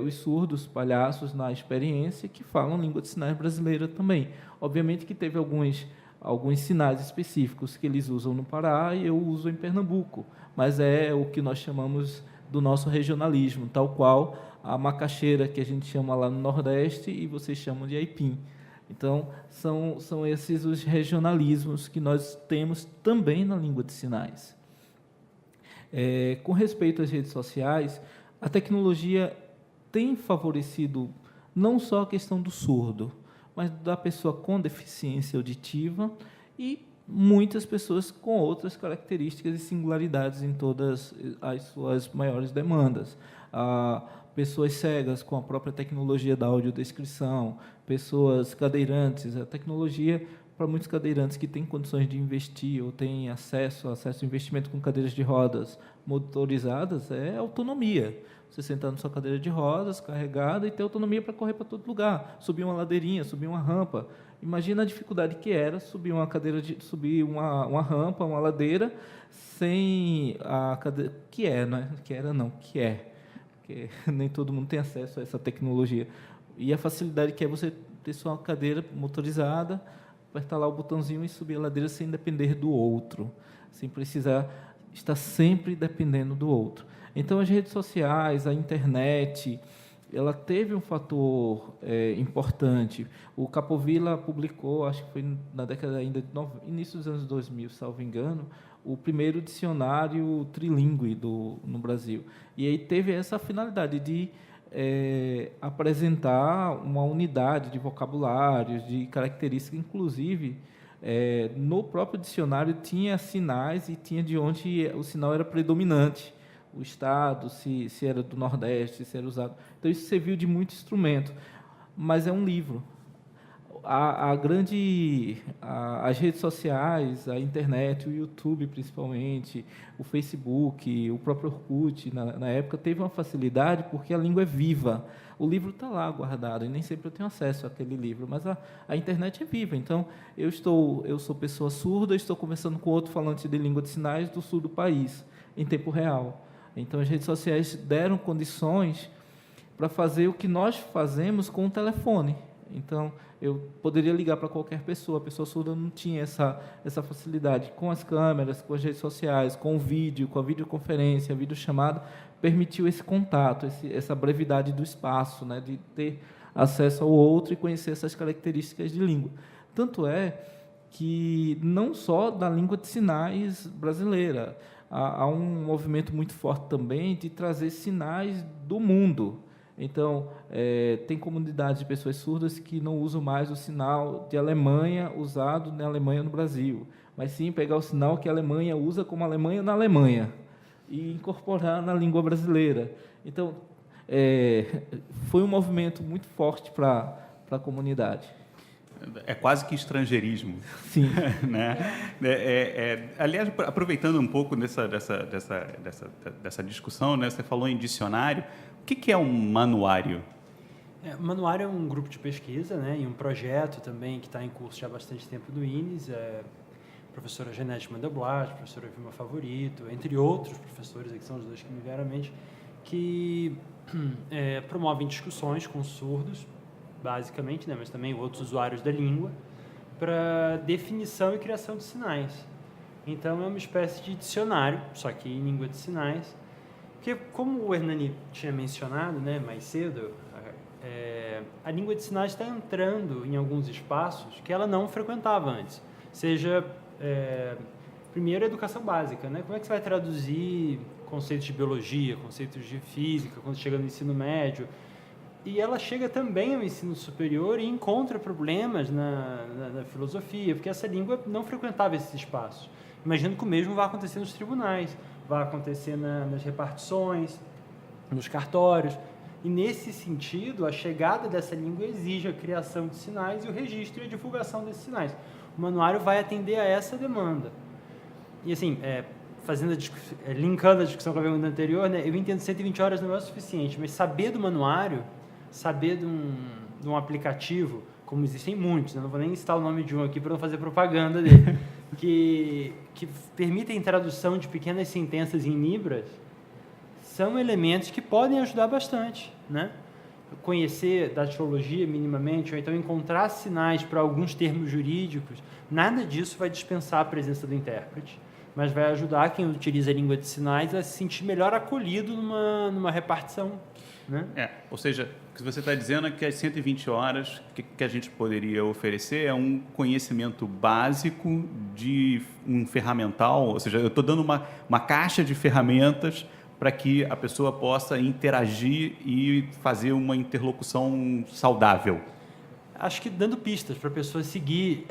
os surdos, palhaços na experiência que falam língua de sinais brasileira também. Obviamente que teve alguns sinais específicos que eles usam no Pará e eu uso em Pernambuco, mas é o que nós chamamos do nosso regionalismo, tal qual a macaxeira que a gente chama lá no Nordeste e vocês chamam de aipim. Então, são esses os regionalismos que nós temos também na língua de sinais. Com respeito às redes sociais, a tecnologia tem favorecido não só a questão do surdo, mas da pessoa com deficiência auditiva e muitas pessoas com outras características e singularidades em todas as suas maiores demandas. Pessoas cegas com a própria tecnologia da audiodescrição, pessoas cadeirantes. A tecnologia para muitos cadeirantes que têm condições de investir ou têm acesso ao investimento com cadeiras de rodas motorizadas, é autonomia. Você sentar na sua cadeira de rodas, carregada, e ter autonomia para correr para todo lugar. Subir uma ladeirinha, subir uma rampa. Imagina a dificuldade que era subir uma rampa, uma ladeira, sem a cadeira... Que é. Porque nem todo mundo tem acesso a essa tecnologia. E a facilidade que é você ter sua cadeira motorizada, apertar lá o botãozinho e subir a ladeira sem depender do outro, sem precisar estar sempre dependendo do outro. Então, as redes sociais, a internet, ela teve um fator importante. O Capovilla publicou, acho que foi na década ainda início dos anos 2000, salvo engano, o primeiro dicionário trilingüe no Brasil. E aí teve essa finalidade de apresentar uma unidade de vocabulários, de características, inclusive, no próprio dicionário tinha sinais e tinha de onde o sinal era predominante, o estado, se era do Nordeste, se era usado. Então, isso serviu de muito instrumento, mas é um livro. As redes sociais, a internet, o YouTube, principalmente, o Facebook, o próprio Orkut, na época, teve uma facilidade porque a língua é viva. O livro está lá guardado, e nem sempre eu tenho acesso àquele livro, mas a internet é viva. Então, eu sou pessoa surda, estou conversando com outro falante de língua de sinais do sul do país, em tempo real. Então, as redes sociais deram condições para fazer o que nós fazemos com o telefone. Então, eu poderia ligar para qualquer pessoa. A pessoa surda não tinha essa facilidade. Com as câmeras, com as redes sociais, com o vídeo, com a videoconferência, a videochamada, permitiu esse contato, essa brevidade do espaço, né, de ter acesso ao outro e conhecer essas características de língua. Tanto é que, não só da língua de sinais brasileira, há um movimento muito forte também de trazer sinais do mundo. Então, tem comunidades de pessoas surdas que não usam mais o sinal de Alemanha usado na Alemanha no Brasil, mas sim pegar o sinal que a Alemanha usa como Alemanha na Alemanha e incorporar na língua brasileira. Então, foi um movimento muito forte para a comunidade. É quase que estrangeirismo. Sim. Né? Aliás, aproveitando um pouco dessa discussão, né, você falou em dicionário. O que é um manuário? O manuário é um grupo de pesquisa, né, e um projeto também que está em curso já há bastante tempo do INES. A professora Genete Mandelblas, a professora Vilma Favorito, entre outros professores, que são os dois que me vieram à mente, que promovem discussões com surdos, basicamente, né, mas também outros usuários da língua, para definição e criação de sinais. Então, é uma espécie de dicionário, só que em língua de sinais, porque, como o Hernani tinha mencionado, né, mais cedo, a língua de sinais está entrando em alguns espaços que ela não frequentava antes. Seja, primeiro, a educação básica, né? Como é que você vai traduzir conceitos de biologia, conceitos de física, quando chega no ensino médio? E ela chega também ao ensino superior e encontra problemas na filosofia, porque essa língua não frequentava esses espaços. Imagino que o mesmo vai acontecer nos tribunais, vai acontecer nas repartições, nos cartórios. E, nesse sentido, a chegada dessa língua exige a criação de sinais e o registro e a divulgação desses sinais. O manuário vai atender a essa demanda. E, assim, linkando a discussão com a pergunta anterior, né, eu entendo 120 horas não é o suficiente, mas saber do manuário, saber de um aplicativo, como existem muitos, eu não vou nem citar o nome de um aqui para não fazer propaganda dele, que permitem tradução de pequenas sentenças em libras, são elementos que podem ajudar bastante, né? Conhecer datilologia minimamente, ou então encontrar sinais para alguns termos jurídicos, nada disso vai dispensar a presença do intérprete, mas vai ajudar quem utiliza a língua de sinais a se sentir melhor acolhido numa repartição, né? Ou seja, o que você está dizendo é que as 120 horas que a gente poderia oferecer é um conhecimento básico de um ferramental, ou seja, eu estou dando uma caixa de ferramentas para que a pessoa possa interagir e fazer uma interlocução saudável. Acho que dando pistas para a pessoa seguir,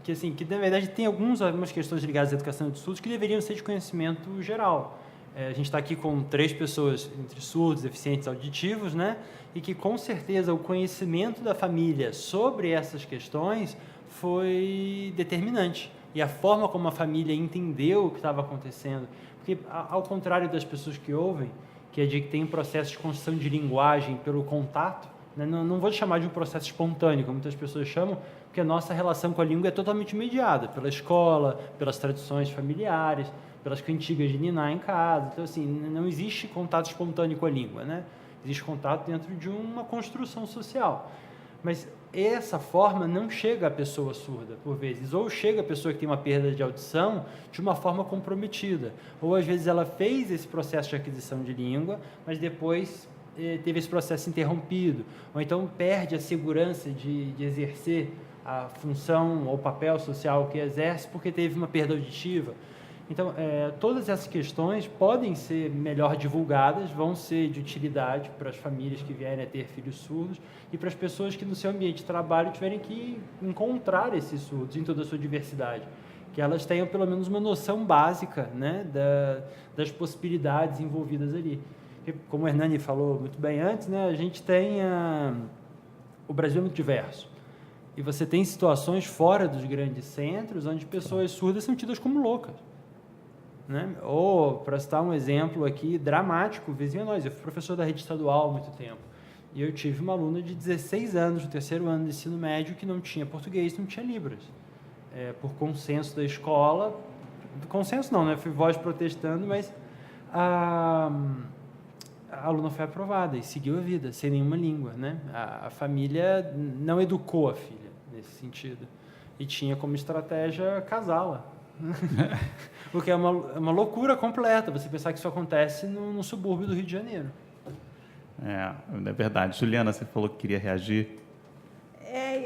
que na verdade tem algumas questões ligadas à educação de surdos que deveriam ser de conhecimento geral. A gente está aqui com 3 pessoas entre surdos, deficientes auditivos, né? E que, com certeza, o conhecimento da família sobre essas questões foi determinante. E a forma como a família entendeu o que estava acontecendo, porque ao contrário das pessoas que ouvem, que é de que tem um processo de construção de linguagem pelo contato, né? Não vou chamar de um processo espontâneo, como muitas pessoas chamam, porque a nossa relação com a língua é totalmente mediada pela escola, pelas tradições familiares, pelas cantigas de niná em casa. Então, assim, não existe contato espontâneo com a língua, né? Existe contato dentro de uma construção social. Mas essa forma não chega à pessoa surda, por vezes. Ou chega à pessoa que tem uma perda de audição de uma forma comprometida. Ou, às vezes, ela fez esse processo de aquisição de língua, mas depois teve esse processo interrompido. Ou então perde a segurança de exercer a função ou papel social que exerce porque teve uma perda auditiva. Então, todas essas questões podem ser melhor divulgadas, vão ser de utilidade para as famílias que vierem a ter filhos surdos e para as pessoas que no seu ambiente de trabalho tiverem que encontrar esses surdos em toda a sua diversidade, que elas tenham pelo menos uma noção básica, né, das possibilidades envolvidas ali. E, como o Hernani falou muito bem antes, né, a gente tem o Brasil é muito diverso. E você tem situações fora dos grandes centros onde pessoas surdas são tidas como loucas. Né? Ou, para citar um exemplo aqui dramático, vizinho a nós, eu fui professor da rede estadual há muito tempo, e eu tive uma aluna de 16 anos, no terceiro ano de ensino médio, que não tinha português, não tinha Libras. Por consenso da escola, consenso não, né? Fui voz protestando, mas a aluna foi aprovada e seguiu a vida, sem nenhuma língua. Né? A família não educou a filha nesse sentido, e tinha como estratégia casá-la. O que é uma loucura completa, você pensar que isso acontece no subúrbio do Rio de Janeiro. É verdade. Juliana, você falou que queria reagir.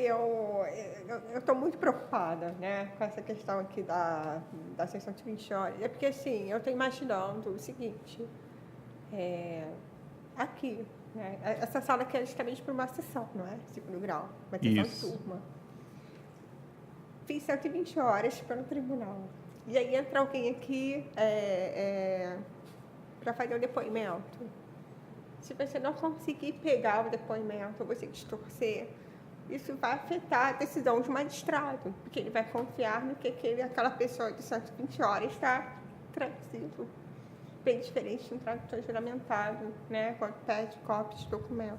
Eu estou muito preocupada, né, com essa questão aqui da sessão de 20 horas. É porque, assim, eu estou imaginando o seguinte, aqui, né, essa sala aqui é justamente para uma sessão, não é? Segundo grau, uma sessão de turma. Fiz 120 horas para o tribunal. E aí entra alguém aqui para fazer o depoimento. Se você não conseguir pegar o depoimento, ou você distorcer, isso vai afetar a decisão do magistrado, porque ele vai confiar no que aquela pessoa de 120 horas está traduzindo. Bem diferente de um tradutor juramentado, né, quando pede cópias de documento.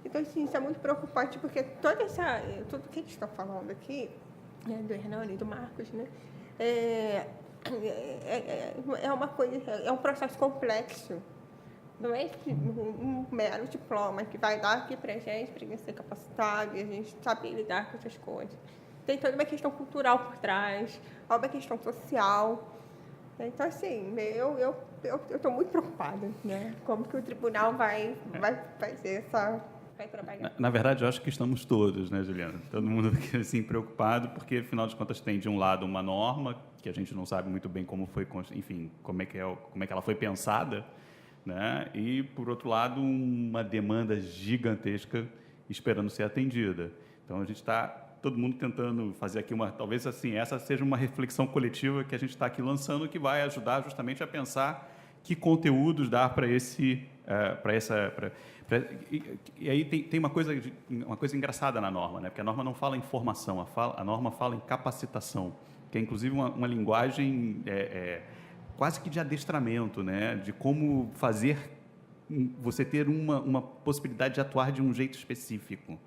Então, assim, isso é muito preocupante, porque tudo que eles estão falando aqui, do Hernani e do Marcos, né? Uma coisa, é um processo complexo. Não é um mero diploma que vai dar aqui para a gente ser capacitado e a gente saber lidar com essas coisas. Tem toda uma questão cultural por trás, uma questão social. Então, assim, eu estou muito preocupada, né? Como que o tribunal vai fazer vai trabalhar. Na verdade, eu acho que estamos todos, né, Juliana? Todo mundo assim, preocupado, porque, afinal de contas, tem, de um lado, uma norma, que a gente não sabe muito bem como foi, enfim, como é que ela foi pensada, né? E, por outro lado, uma demanda gigantesca esperando ser atendida. Então, a gente está, todo mundo tentando fazer aqui talvez assim, essa seja uma reflexão coletiva que a gente está aqui lançando, que vai ajudar justamente a pensar que conteúdos dar para esse, e aí tem uma coisa engraçada na norma, né? Porque a norma não fala em formação, a norma fala em capacitação, que é inclusive uma linguagem quase que de adestramento, né? De como fazer você ter uma possibilidade de atuar de um jeito específico.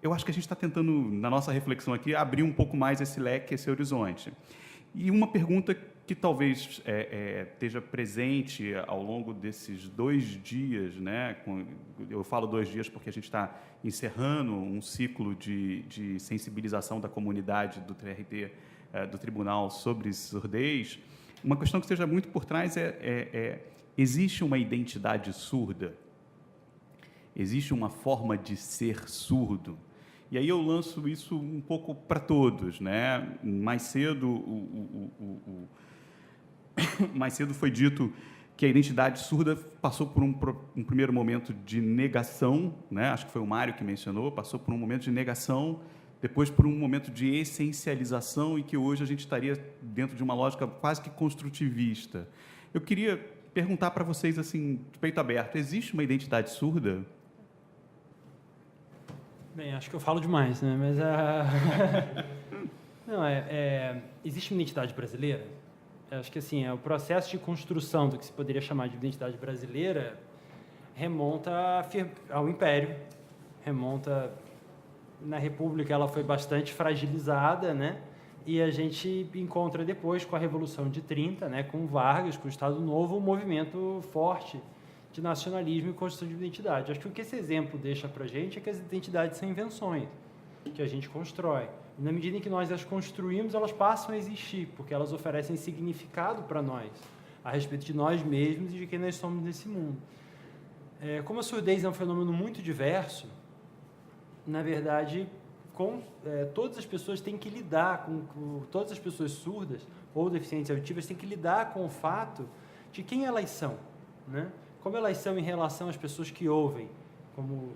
Eu acho que a gente está tentando, na nossa reflexão aqui, abrir um pouco mais esse leque, esse horizonte. E uma pergunta que talvez esteja presente ao longo desses 2 dias, né? Eu falo 2 dias porque a gente está encerrando um ciclo de sensibilização da comunidade do TRT, do Tribunal sobre surdez. Uma questão que esteja muito por trás existe uma identidade surda? Existe uma forma de ser surdo? E aí eu lanço isso um pouco para todos, né? Mais cedo foi dito que a identidade surda passou por um primeiro momento de negação, né? Acho que foi o Mário que mencionou, passou por um momento de negação, depois por um momento de essencialização, e que hoje a gente estaria dentro de uma lógica quase que construtivista. Eu queria perguntar para vocês, assim, de peito aberto, existe uma identidade surda? Bem, acho que eu falo demais, né? Mas Não, existe uma identidade brasileira? Eu acho que assim, o processo de construção do que se poderia chamar de identidade brasileira remonta ao Império, remonta na República, ela foi bastante fragilizada, né? E a gente encontra depois, com a Revolução de 30, né, com Vargas, com o Estado Novo, um movimento forte de nacionalismo e construção de identidade. Acho que o que esse exemplo deixa para a gente é que as identidades são invenções que a gente constrói. E na medida em que nós as construímos, elas passam a existir, porque elas oferecem significado para nós, a respeito de nós mesmos e de quem nós somos nesse mundo. Como a surdez é um fenômeno muito diverso, na verdade, todas as pessoas têm que lidar todas as pessoas surdas ou deficientes auditivas têm que lidar com o fato de quem elas são, né? Como elas são em relação às pessoas que ouvem, como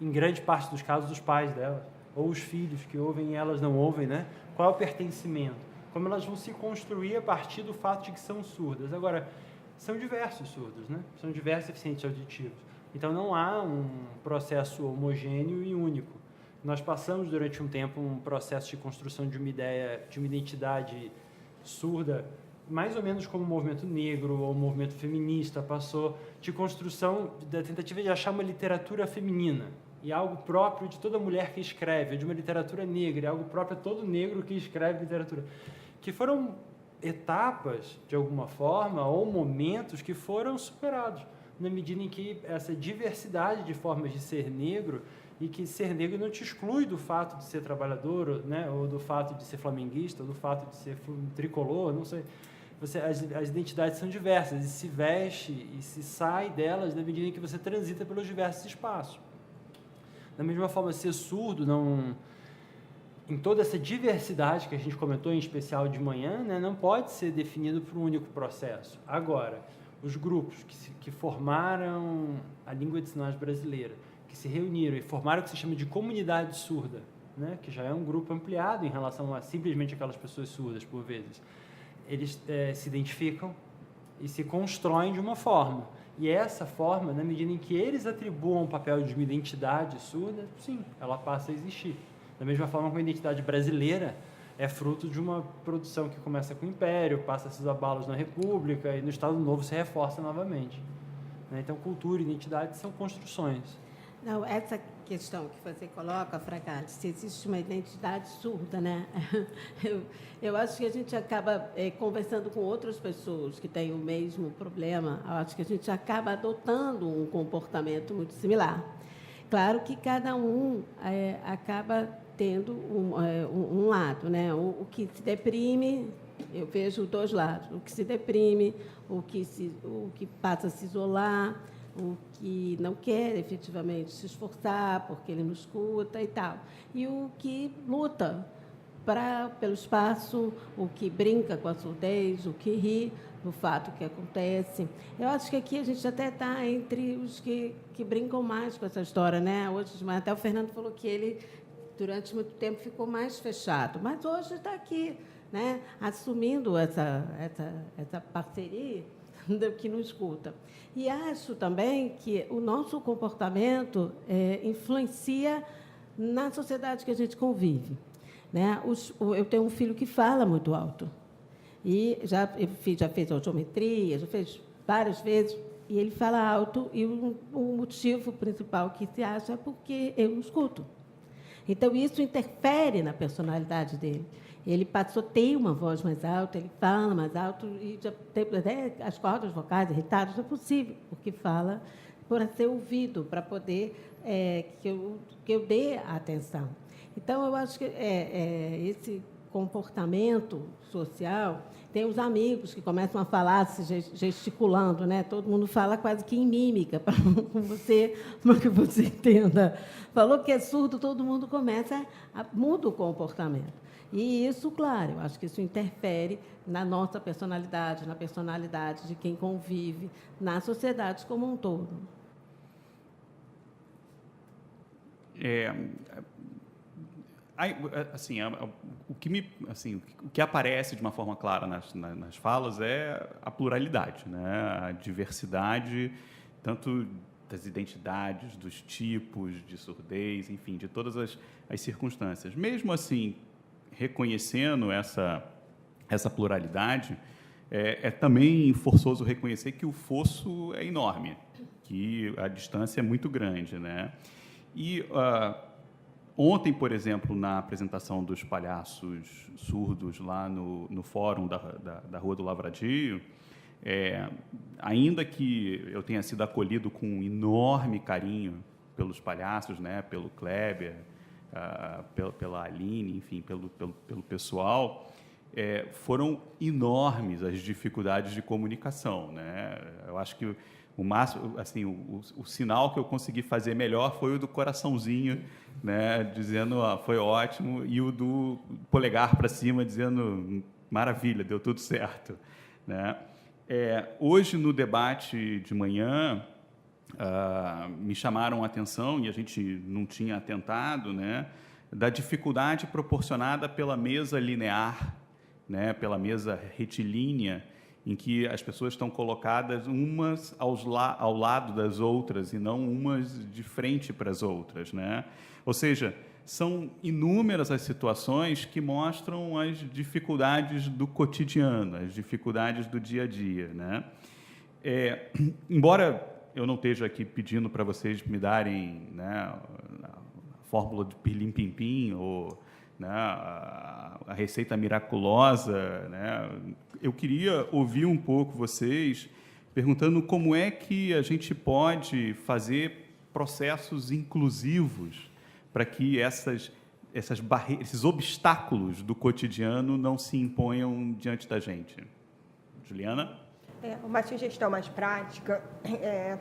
em grande parte dos casos os pais delas, ou os filhos que ouvem e elas não ouvem, né? Qual é o pertencimento? Como elas vão se construir a partir do fato de que são surdas. Agora, são diversos surdos, né? São diversos deficientes auditivos. Então, não há um processo homogêneo e único. Nós passamos, durante um tempo, um processo de construção de uma ideia, de uma identidade surda, mais ou menos como o movimento negro ou o movimento feminista passou, de construção, da tentativa de achar uma literatura feminina, e algo próprio de toda mulher que escreve, de uma literatura negra, algo próprio a todo negro que escreve literatura, que foram etapas, de alguma forma, ou momentos que foram superados, na medida em que essa diversidade de formas de ser negro, e que ser negro não te exclui do fato de ser trabalhador, né, ou do fato de ser flamenguista, ou do fato de ser tricolor, não sei. As identidades são diversas, e se veste e se sai delas na medida em que você transita pelos diversos espaços. Da mesma forma, ser surdo, em toda essa diversidade que a gente comentou, em especial de manhã, né, não pode ser definido por um único processo. Agora, os grupos que formaram a língua de sinais brasileira, que se reuniram e formaram o que se chama de comunidade surda, né, que já é um grupo ampliado em relação a simplesmente aquelas pessoas surdas, por vezes, eles se identificam e se constroem de uma forma. E essa forma, na medida em que eles atribuam o papel de uma identidade surda, sim, ela passa a existir. Da mesma forma que a identidade brasileira é fruto de uma produção que começa com o Império, passa esses abalos na República e no Estado Novo se reforça novamente. Então, cultura e identidade são construções. Não, essa questão que você coloca, Fragale, se existe uma identidade surda, né? Eu acho que a gente acaba conversando com outras pessoas que têm o mesmo problema, eu acho que a gente acaba adotando um comportamento muito similar. Claro que cada um acaba tendo um lado, né? O que se deprime, eu vejo dois lados, o que se deprime, o que passa a se isolar, o que não quer efetivamente se esforçar porque ele não escuta e tal, e o que luta pelo espaço, o que brinca com a surdez, o que ri do fato que acontece. Eu acho que aqui a gente até está entre os que brincam mais com essa história, né? Hoje, até o Fernando falou que ele, durante muito tempo, ficou mais fechado, mas hoje está aqui, né? Assumindo essa parceria do que não escuta. E acho também que o nosso comportamento influencia na sociedade que a gente convive, né? Eu tenho um filho que fala muito alto, e já fez audiometria, já fez várias vezes, e ele fala alto, e o motivo principal que se acha é porque eu não escuto. Então, isso interfere na personalidade dele. Ele tem uma voz mais alta, ele fala mais alto, e já tem até as cordas vocais irritadas, é possível, porque fala para ser ouvido, para poder que eu dê atenção. Então, eu acho que esse comportamento social, tem os amigos que começam a falar se gesticulando, né? Todo mundo fala quase que em mímica, para que você entenda. Falou que é surdo, todo mundo muda o comportamento. E isso, claro, eu acho que isso interfere na nossa personalidade, na personalidade de quem convive, na sociedade como um todo. Assim, o que aparece de uma forma clara nas falas é a pluralidade, né? A diversidade, tanto das identidades, dos tipos de surdez, enfim, de todas as circunstâncias. Mesmo assim, reconhecendo essa pluralidade, é também forçoso reconhecer que o fosso é enorme, que a distância é muito grande, né? E ontem, por exemplo, na apresentação dos palhaços surdos lá no fórum da Rua do Lavradio, ainda que eu tenha sido acolhido com um enorme carinho pelos palhaços, né, pelo Kleber, pela Aline, enfim, pelo pessoal, foram enormes as dificuldades de comunicação, né? Eu acho que o máximo, assim, o sinal que eu consegui fazer melhor foi o do coraçãozinho, né, dizendo foi ótimo, e o do polegar para cima dizendo maravilha, deu tudo certo, né? Hoje no debate de manhã me chamaram a atenção, e a gente não tinha atentado, né, da dificuldade proporcionada pela mesa linear, né, pela mesa retilínea, em que as pessoas estão colocadas umas ao lado das outras e não umas de frente para as outras, né? Ou seja, são inúmeras as situações que mostram as dificuldades do cotidiano, as dificuldades do dia a dia, né? Embora eu não esteja aqui pedindo para vocês me darem, né, a fórmula de pirlim-pim-pim ou, né, a receita miraculosa, né, eu queria ouvir um pouco vocês perguntando como é que a gente pode fazer processos inclusivos para que esses obstáculos do cotidiano não se imponham diante da gente. Juliana? Uma sugestão mais prática,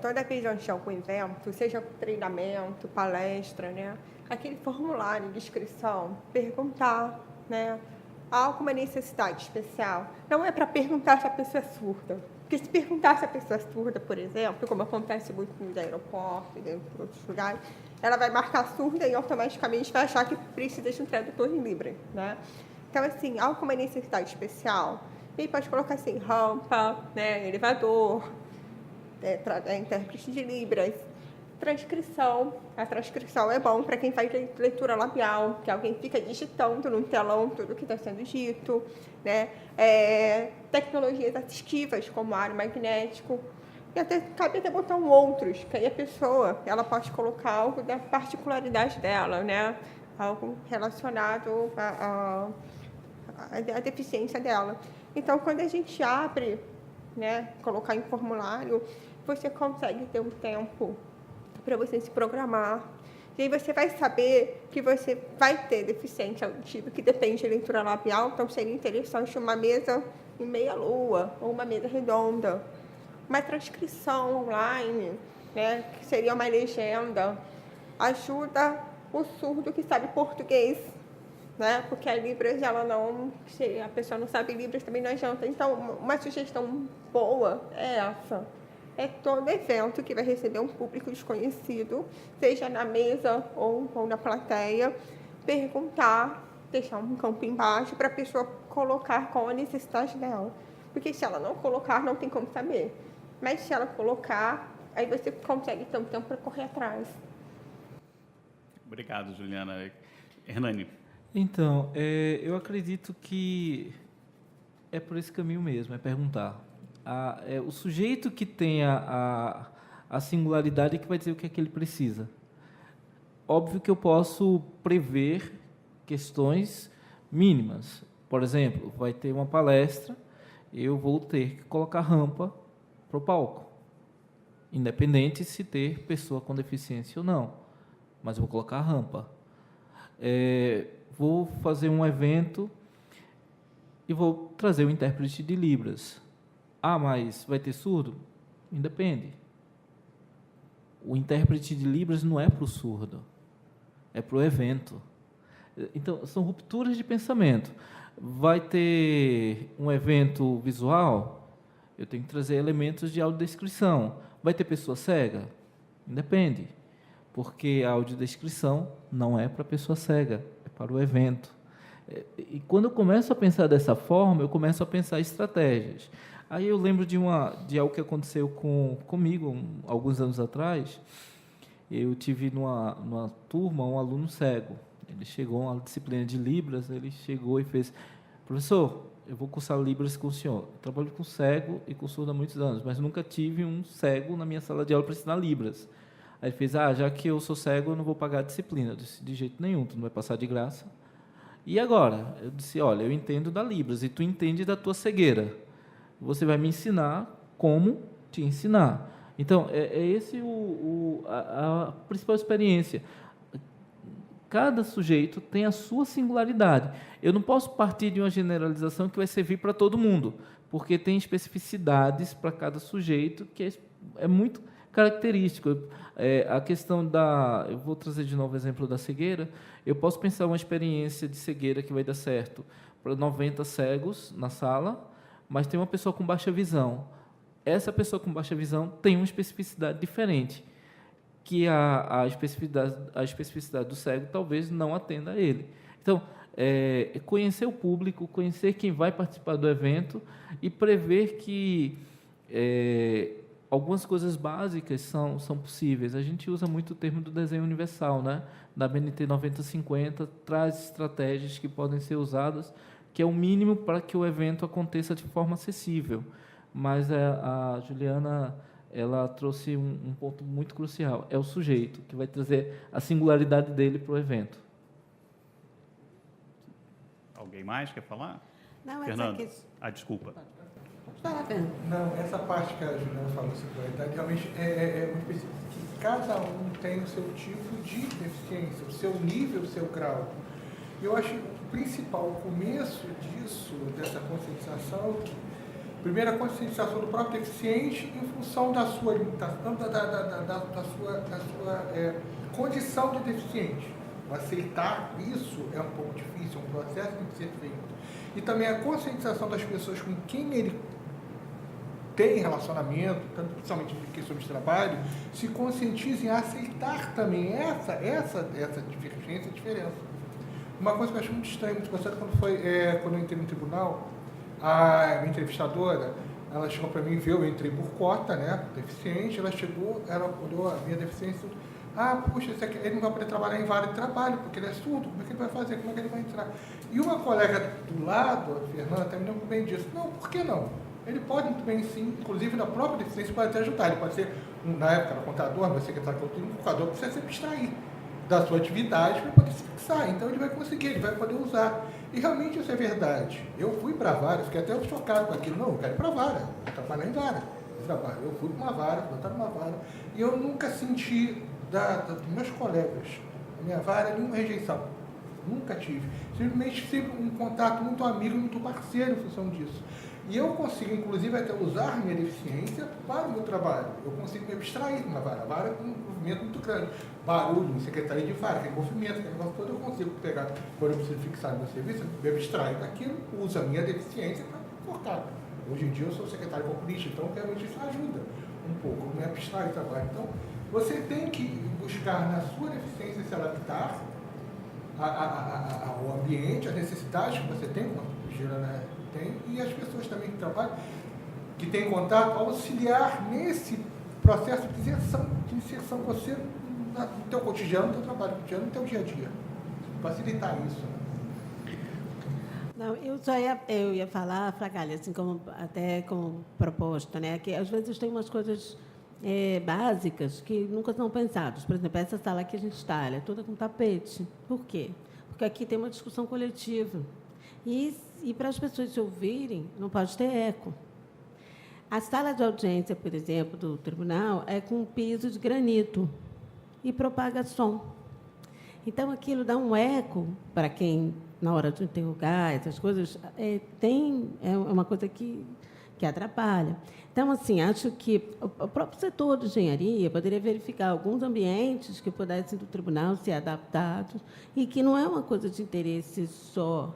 toda vez que eu com evento, seja treinamento, palestra, né, aquele formulário de inscrição, perguntar, né, há alguma necessidade especial? Não é para perguntar se a pessoa é surda, porque se perguntar se a pessoa é surda, por exemplo, como acontece muito no aeroporto e dentro de outros lugares, ela vai marcar surda e automaticamente vai achar que precisa de um tradutor em Libras, né? Então, assim, há alguma necessidade especial? E pode colocar assim, rampa, né, elevador, intérprete de Libras, transcrição. A transcrição é bom para quem faz leitura labial, que alguém fica digitando no telão tudo o que está sendo dito, né? Tecnologias assistivas, como ar magnético. E cabe até botar outros, que aí a pessoa ela pode colocar algo da particularidade dela, né? Algo relacionado à deficiência dela. Então, quando a gente abre, né, colocar em formulário, você consegue ter um tempo para você se programar. E aí você vai saber que você vai ter deficiência auditiva, que depende de leitura labial, então seria interessante uma mesa em meia-lua ou uma mesa redonda. Uma transcrição online, né, que seria uma legenda, ajuda o surdo que sabe português, né? Porque a Libras, se a pessoa não sabe Libras, também não adianta. Então, uma sugestão boa é essa. É todo evento que vai receber um público desconhecido, seja na mesa ou na plateia, perguntar, deixar um campo embaixo para a pessoa colocar qual a necessidade dela. Porque se ela não colocar, não tem como saber. Mas se ela colocar, aí você consegue ter um tempo para correr atrás. Obrigado, Juliana. Hernani. Então, eu acredito que é por esse caminho mesmo, é perguntar. O sujeito que tem a singularidade é que vai dizer o que é que ele precisa. Óbvio que eu posso prever questões mínimas. Por exemplo, vai ter uma palestra, eu vou ter que colocar rampa para o palco, independente se ter pessoa com deficiência ou não, mas eu vou colocar rampa. Vou fazer um evento e vou trazer o intérprete de Libras. Mas vai ter surdo? Independe. O intérprete de Libras não é para o surdo, é para o evento. Então, são rupturas de pensamento. Vai ter um evento visual? Eu tenho que trazer elementos de audiodescrição. Vai ter pessoa cega? Independe. Porque a audiodescrição não é para pessoa cega, é para o evento. E quando eu começo a pensar dessa forma, eu começo a pensar estratégias. Aí eu lembro de algo que aconteceu comigo alguns anos atrás. Eu tive numa turma um aluno cego. Ele chegou a uma disciplina de Libras, ele chegou e fez: professor, eu vou cursar Libras com o senhor. Eu trabalho com cego e com surdo há muitos anos, mas nunca tive um cego na minha sala de aula para ensinar Libras. Aí ele fez: já que eu sou cego, eu não vou pagar a disciplina. Eu disse: de jeito nenhum, tu não vai passar de graça. E agora? Eu disse: olha, eu entendo da Libras e tu entende da tua cegueira. Você vai me ensinar como te ensinar. Então, é esse a principal experiência. Cada sujeito tem a sua singularidade. Eu não posso partir de uma generalização que vai servir para todo mundo, porque tem especificidades para cada sujeito que é muito característico. A questão da... Eu vou trazer de novo o exemplo da cegueira. Eu posso pensar uma experiência de cegueira que vai dar certo para 90 cegos na sala, mas tem uma pessoa com baixa visão. Essa pessoa com baixa visão tem uma especificidade diferente, que a especificidade do cego talvez não atenda a ele. Então, conhecer o público, conhecer quem vai participar do evento e prever que algumas coisas básicas são possíveis. A gente usa muito o termo do desenho universal, né? Da BNT 9050, traz estratégias que podem ser usadas, que é o mínimo para que o evento aconteça de forma acessível. Mas a Juliana, ela trouxe um ponto muito crucial, é o sujeito, que vai trazer a singularidade dele para o evento. Alguém mais quer falar? Não, Fernando? Desculpa. Não, essa parte que a Juliana falou, singularidade, realmente é muito específico. Que cada um tem o seu tipo de deficiência, o seu nível, o seu grau. E eu acho que o principal, o começo disso, dessa conscientização, primeiro a conscientização do próprio deficiente em função da sua limitação, da sua condição de deficiente. Aceitar isso é um pouco difícil, é um processo que tem que ser feito. E também a conscientização das pessoas com quem ele tem relacionamento, tanto principalmente em questões de trabalho, se conscientizem a aceitar também essa divergência, diferença. Uma coisa que eu acho muito estranha, muito gostado, quando eu entrei no tribunal, a minha entrevistadora, ela chegou para mim e viu, eu entrei por cota, né, deficiente, ela olhou a minha deficiência, puxa, ele não vai poder trabalhar em vaga de trabalho, porque ele é surdo, como é que ele vai fazer, como é que ele vai entrar? E uma colega do lado, a Fernanda, também não bem disso. Não, por que não? Ele pode muito bem sim, inclusive na própria deficiência pode até ajudar, ele pode ser, na época, contador, meu secretário que eu tenho, um contador precisa se abstrair da sua atividade para poder se fixar, então ele vai conseguir, ele vai poder usar. E realmente isso é verdade. Eu fui para a vara, fiquei até chocado com aquilo. Não, eu quero ir para a vara, eu vou trabalhar em vara. Eu fui para uma vara, botaram uma vara, e eu nunca senti dos meus colegas, da minha vara, nenhuma rejeição. Nunca tive. Simplesmente sempre um contato muito amigo, muito parceiro em função disso. E eu consigo, inclusive, até usar minha deficiência para o meu trabalho. Eu consigo me abstrair de uma vara. A vara é um movimento muito grande. Barulho, secretaria de vara, aquele movimento, aquele negócio todo, eu consigo pegar, quando eu preciso fixar meu serviço, me abstrair daquilo, uso a minha deficiência para cortar. Hoje em dia eu sou secretário populista, então realmente isso ajuda um pouco, me abstrair do trabalho. Então, você tem que buscar na sua deficiência se adaptar ao ambiente, às necessidades que você tem, como a Juliana tem, e as pessoas também que trabalham, que têm contato, auxiliar nesse processo de inserção você no teu cotidiano, no teu trabalho cotidiano, no teu dia a dia. Facilitar isso. Não, eu ia falar, Fragalha, assim, até como proposta, né, que às vezes tem umas coisas básicas que nunca são pensadas. Por exemplo, essa sala que a gente está, ela é toda com tapete. Por quê? Porque aqui tem uma discussão coletiva. E para as pessoas se ouvirem, não pode ter eco. A sala de audiência, por exemplo, do tribunal, é com piso de granito e propaga som. Então, aquilo dá um eco para quem, na hora de interrogar, essas coisas, é uma coisa que atrapalha. Então, assim, acho que o próprio setor de engenharia poderia verificar alguns ambientes que pudessem do tribunal ser adaptados e que não é uma coisa de interesse só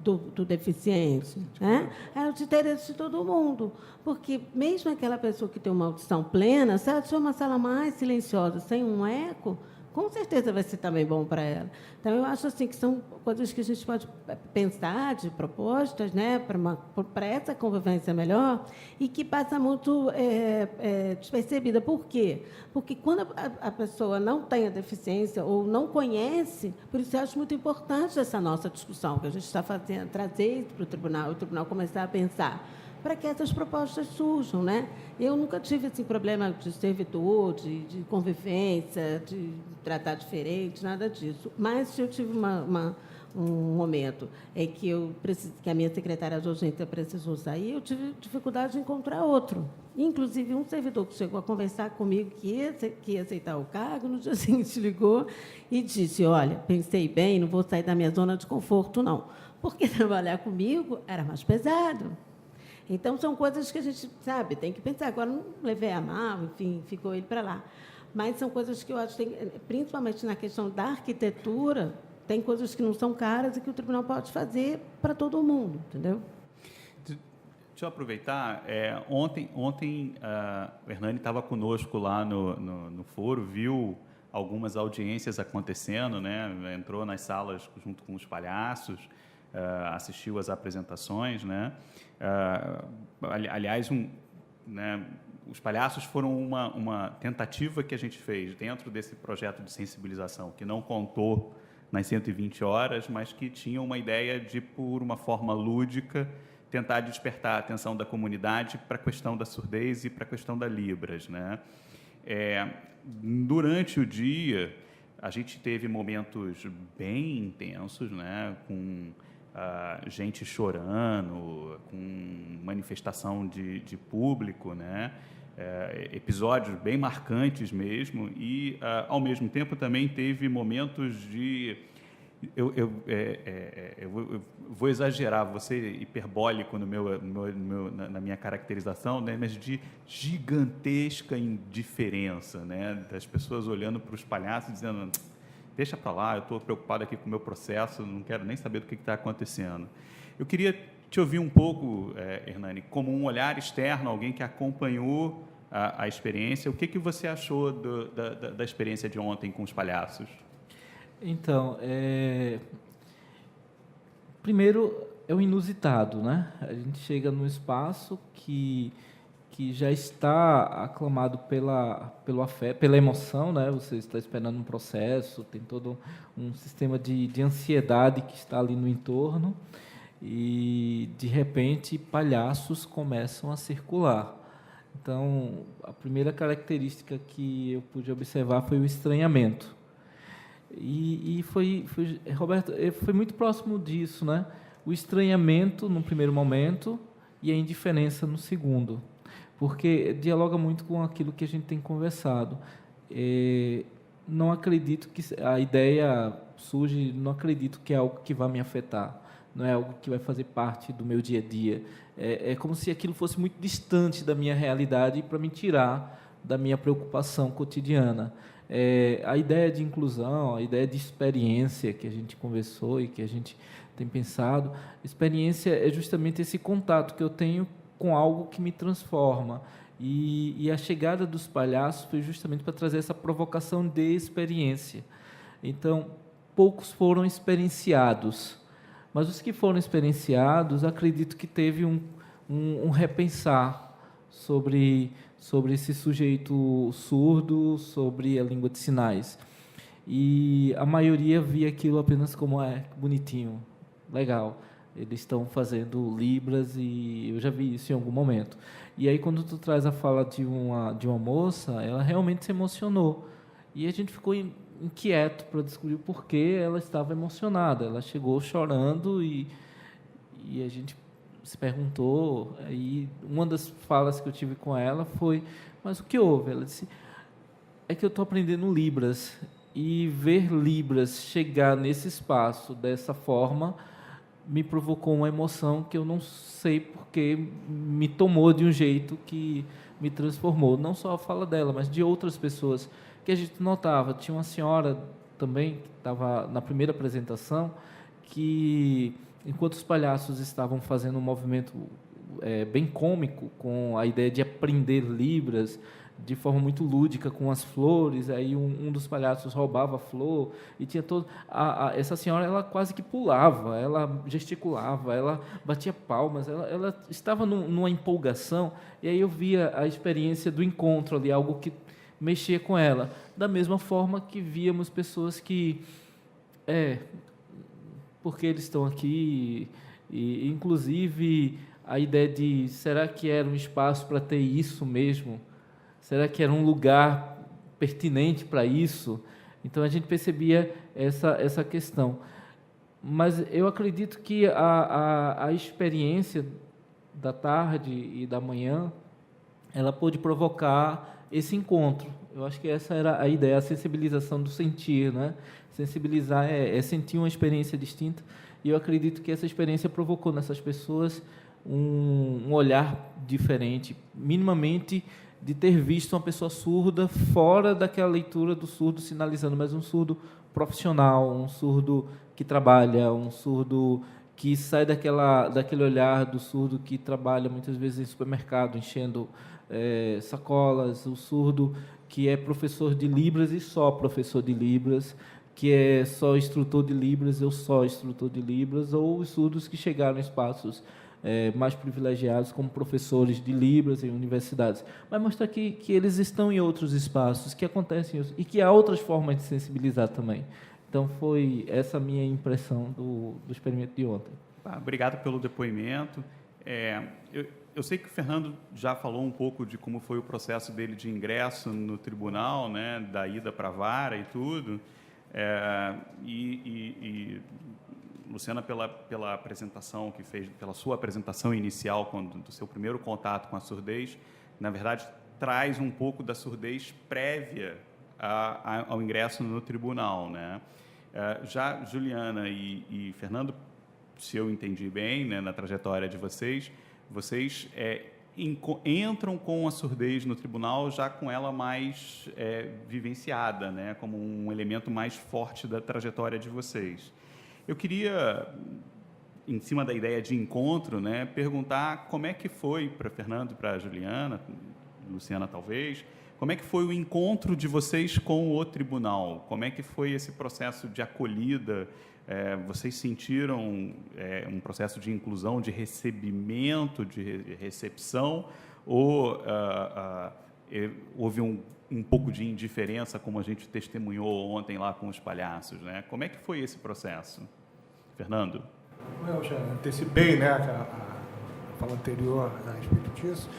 do deficiente, né? É de interesse de todo mundo, porque mesmo aquela pessoa que tem uma audição plena, se ela tiver uma sala mais silenciosa, sem um eco, com certeza vai ser também bom para ela. Então, eu acho assim que são coisas que a gente pode pensar de propostas, né, para essa convivência melhor, e que passa muito despercebida. Por quê? Porque quando a pessoa não tem a deficiência ou não conhece, por isso eu acho muito importante essa nossa discussão que a gente está fazendo, trazer isso para o tribunal começar a pensar, para que essas propostas surjam, né? Eu nunca tive esse problema de servidor, de convivência, de tratar diferente, nada disso. Mas eu tive um momento em que que a minha secretária de urgência precisou sair, eu tive dificuldade de encontrar outro. Inclusive, um servidor que chegou a conversar comigo que ia aceitar o cargo, no dia seguinte ligou e disse, olha, pensei bem, não vou sair da minha zona de conforto, não, porque trabalhar comigo era mais pesado. Então, são coisas que a gente, sabe, tem que pensar. Agora, não levei a mal, enfim, ficou ele para lá. Mas são coisas que eu acho, principalmente na questão da arquitetura, tem coisas que não são caras e que o tribunal pode fazer para todo mundo, entendeu? Deixa eu aproveitar. Ontem o Hernani estava conosco lá no foro, viu algumas audiências acontecendo, né? Entrou nas salas junto com os palhaços, assistiu às apresentações, né? Aliás, né, os palhaços foram uma tentativa que a gente fez dentro desse projeto de sensibilização, que não contou nas 120 horas, mas que tinha uma ideia de, por uma forma lúdica, tentar despertar a atenção da comunidade para a questão da surdez e para a questão da Libras, né? Durante o dia, a gente teve momentos bem intensos, né, com gente chorando, com manifestação de público, né? Episódios bem marcantes mesmo, e, ao mesmo tempo, também teve momentos de... Eu vou exagerar, vou ser hiperbólico na minha caracterização, né? Mas de gigantesca indiferença, né? Das pessoas olhando para os palhaços dizendo... Deixa para lá, eu estou preocupado aqui com o meu processo, não quero nem saber do que está acontecendo. Eu queria te ouvir um pouco, Hernani, como um olhar externo, alguém que acompanhou a experiência. O que você achou da experiência de ontem com os palhaços? Então, primeiro, é o inusitado, né? A gente chega num espaço que já está aclamado pelo afeto, pela emoção, né? Você está esperando um processo, tem todo um sistema de ansiedade que está ali no entorno, e, de repente, palhaços começam a circular. Então, a primeira característica que eu pude observar foi o estranhamento. E Roberto, foi muito próximo disso, né? O estranhamento no primeiro momento e a indiferença no segundo, porque dialoga muito com aquilo que a gente tem conversado. Não acredito que a ideia surge, não acredito que é algo que vai me afetar, não é algo que vai fazer parte do meu dia a dia. É como se aquilo fosse muito distante da minha realidade para me tirar da minha preocupação cotidiana. A ideia de inclusão, a ideia de experiência que a gente conversou e que a gente tem pensado, experiência é justamente esse contato que eu tenho com algo que me transforma. E a chegada dos palhaços foi justamente para trazer essa provocação de experiência. Então, poucos foram experienciados, mas os que foram experienciados, acredito que teve um repensar sobre esse sujeito surdo, sobre a língua de sinais. E a maioria via aquilo apenas como bonitinho, legal. Eles estão fazendo libras e eu já vi isso em algum momento. E aí, quando tu traz a fala de uma moça, ela realmente se emocionou. E a gente ficou inquieto para descobrir o porquê ela estava emocionada. Ela chegou chorando e a gente se perguntou. Aí, uma das falas que eu tive com ela foi, mas o que houve? Ela disse, é que eu estou aprendendo libras. E ver libras chegar nesse espaço dessa forma me provocou uma emoção que eu não sei porque me tomou de um jeito que me transformou. Não só a fala dela, mas de outras pessoas que a gente notava. Tinha uma senhora também, que estava na primeira apresentação, que, enquanto os palhaços estavam fazendo um movimento bem cômico, com a ideia de aprender libras, de forma muito lúdica com as flores. Aí um dos palhaços roubava a flor e tinha todo. Essa senhora, ela quase que pulava, ela gesticulava, ela batia palmas, ela estava numa empolgação. E aí eu via a experiência do encontro ali, algo que mexia com ela, da mesma forma que víamos pessoas que porque eles estão aqui, e inclusive a ideia de será que era um espaço para ter isso mesmo? Será que era um lugar pertinente para isso? Então a gente percebia essa questão. Mas eu acredito que a experiência da tarde e da manhã, ela pôde provocar esse encontro. Eu acho que essa era a ideia, a sensibilização do sentir, né? Sensibilizar é sentir uma experiência distinta, e eu acredito que essa experiência provocou nessas pessoas um olhar diferente, minimamente de ter visto uma pessoa surda fora daquela leitura do surdo sinalizando, mas um surdo profissional, um surdo que trabalha, um surdo que sai daquele olhar do surdo que trabalha muitas vezes em supermercado, enchendo sacolas, o surdo que é professor de Libras e só professor de Libras, que é só instrutor de Libras ou só instrutor de Libras, ou os surdos que chegaram em espaços mais privilegiados como professores de Libras em universidades. Mas mostrar que eles estão em outros espaços, que acontecem e que há outras formas de sensibilizar também. Então, foi essa a minha impressão do experimento de ontem. Obrigado pelo depoimento. Eu sei que o Fernando já falou um pouco de como foi o processo dele de ingresso no tribunal, né, da ida para a vara e tudo. Luciana, pela apresentação que fez, pela sua apresentação inicial, do seu primeiro contato com a surdez, na verdade, traz um pouco da surdez prévia ao ingresso no tribunal, né? Já Juliana e Fernando, se eu entendi bem, né, na trajetória de vocês entram com a surdez no tribunal já com ela mais vivenciada, né, como um elemento mais forte da trajetória de vocês. Eu queria, em cima da ideia de encontro, né, perguntar como é que foi para Fernando e para Juliana, Luciana talvez, como é que foi o encontro de vocês com o tribunal? Como é que foi esse processo de acolhida? Vocês sentiram um processo de inclusão, de recebimento, de recepção, ou houve um pouco de indiferença, como a gente testemunhou ontem lá com os palhaços, né? Como é que foi esse processo? Fernando? Eu já antecipei, né, a fala anterior a respeito disso.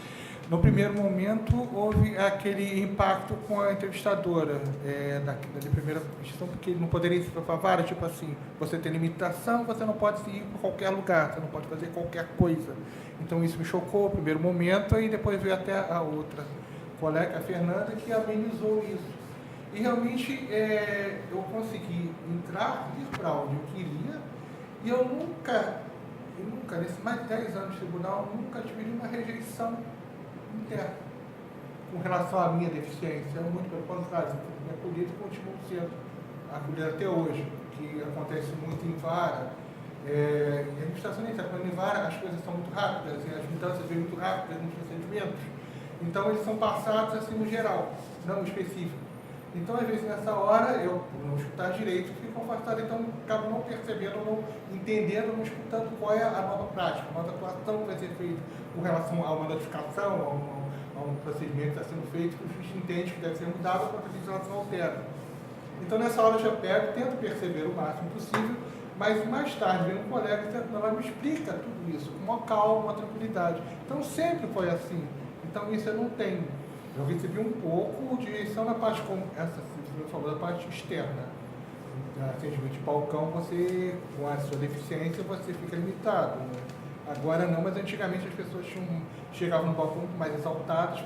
No primeiro momento, houve aquele impacto com a entrevistadora da primeira questão, porque ele não poderia ir para a vara, tipo assim, você tem limitação, você não pode ir para qualquer lugar, você não pode fazer qualquer coisa. Então, isso me chocou no primeiro momento, e depois veio até a outra colega, a Fernanda, que amenizou isso. E, realmente, eu consegui entrar, ir para onde eu queria, e eu nunca, nesses mais de 10 anos de tribunal, nunca tive nenhuma rejeição interna com relação à minha deficiência. Muito pelo contrário, eu me acolhido e continuo sendo acolhido até hoje, que acontece muito em vara. E a administração nem sabe, quando em vara as coisas são muito rápidas, e as mudanças vêm muito rápidas nos procedimentos. Então, eles são passados assim no geral, não no específico. Então, às vezes, nessa hora, eu, por não escutar direito, fico afastado, então acabo não percebendo, não entendendo, não escutando qual é a nova prática, a nova atuação que vai ser feita com relação a uma notificação, a um procedimento que está sendo feito, que o juiz entende que deve ser mudado para que a legislação altera. Então, nessa hora, eu já pego, tento perceber o máximo possível, mas mais tarde, vem um colega que ela me explica tudo isso, com uma calma, uma tranquilidade. Então, sempre foi assim. Então, isso eu não tenho. Eu recebi um pouco de direção na parte, como essa você falou, da parte externa. Atendimento de balcão, você, com a sua deficiência, você fica limitado, né? Agora não, mas antigamente as pessoas chegavam no balcão muito mais exaltadas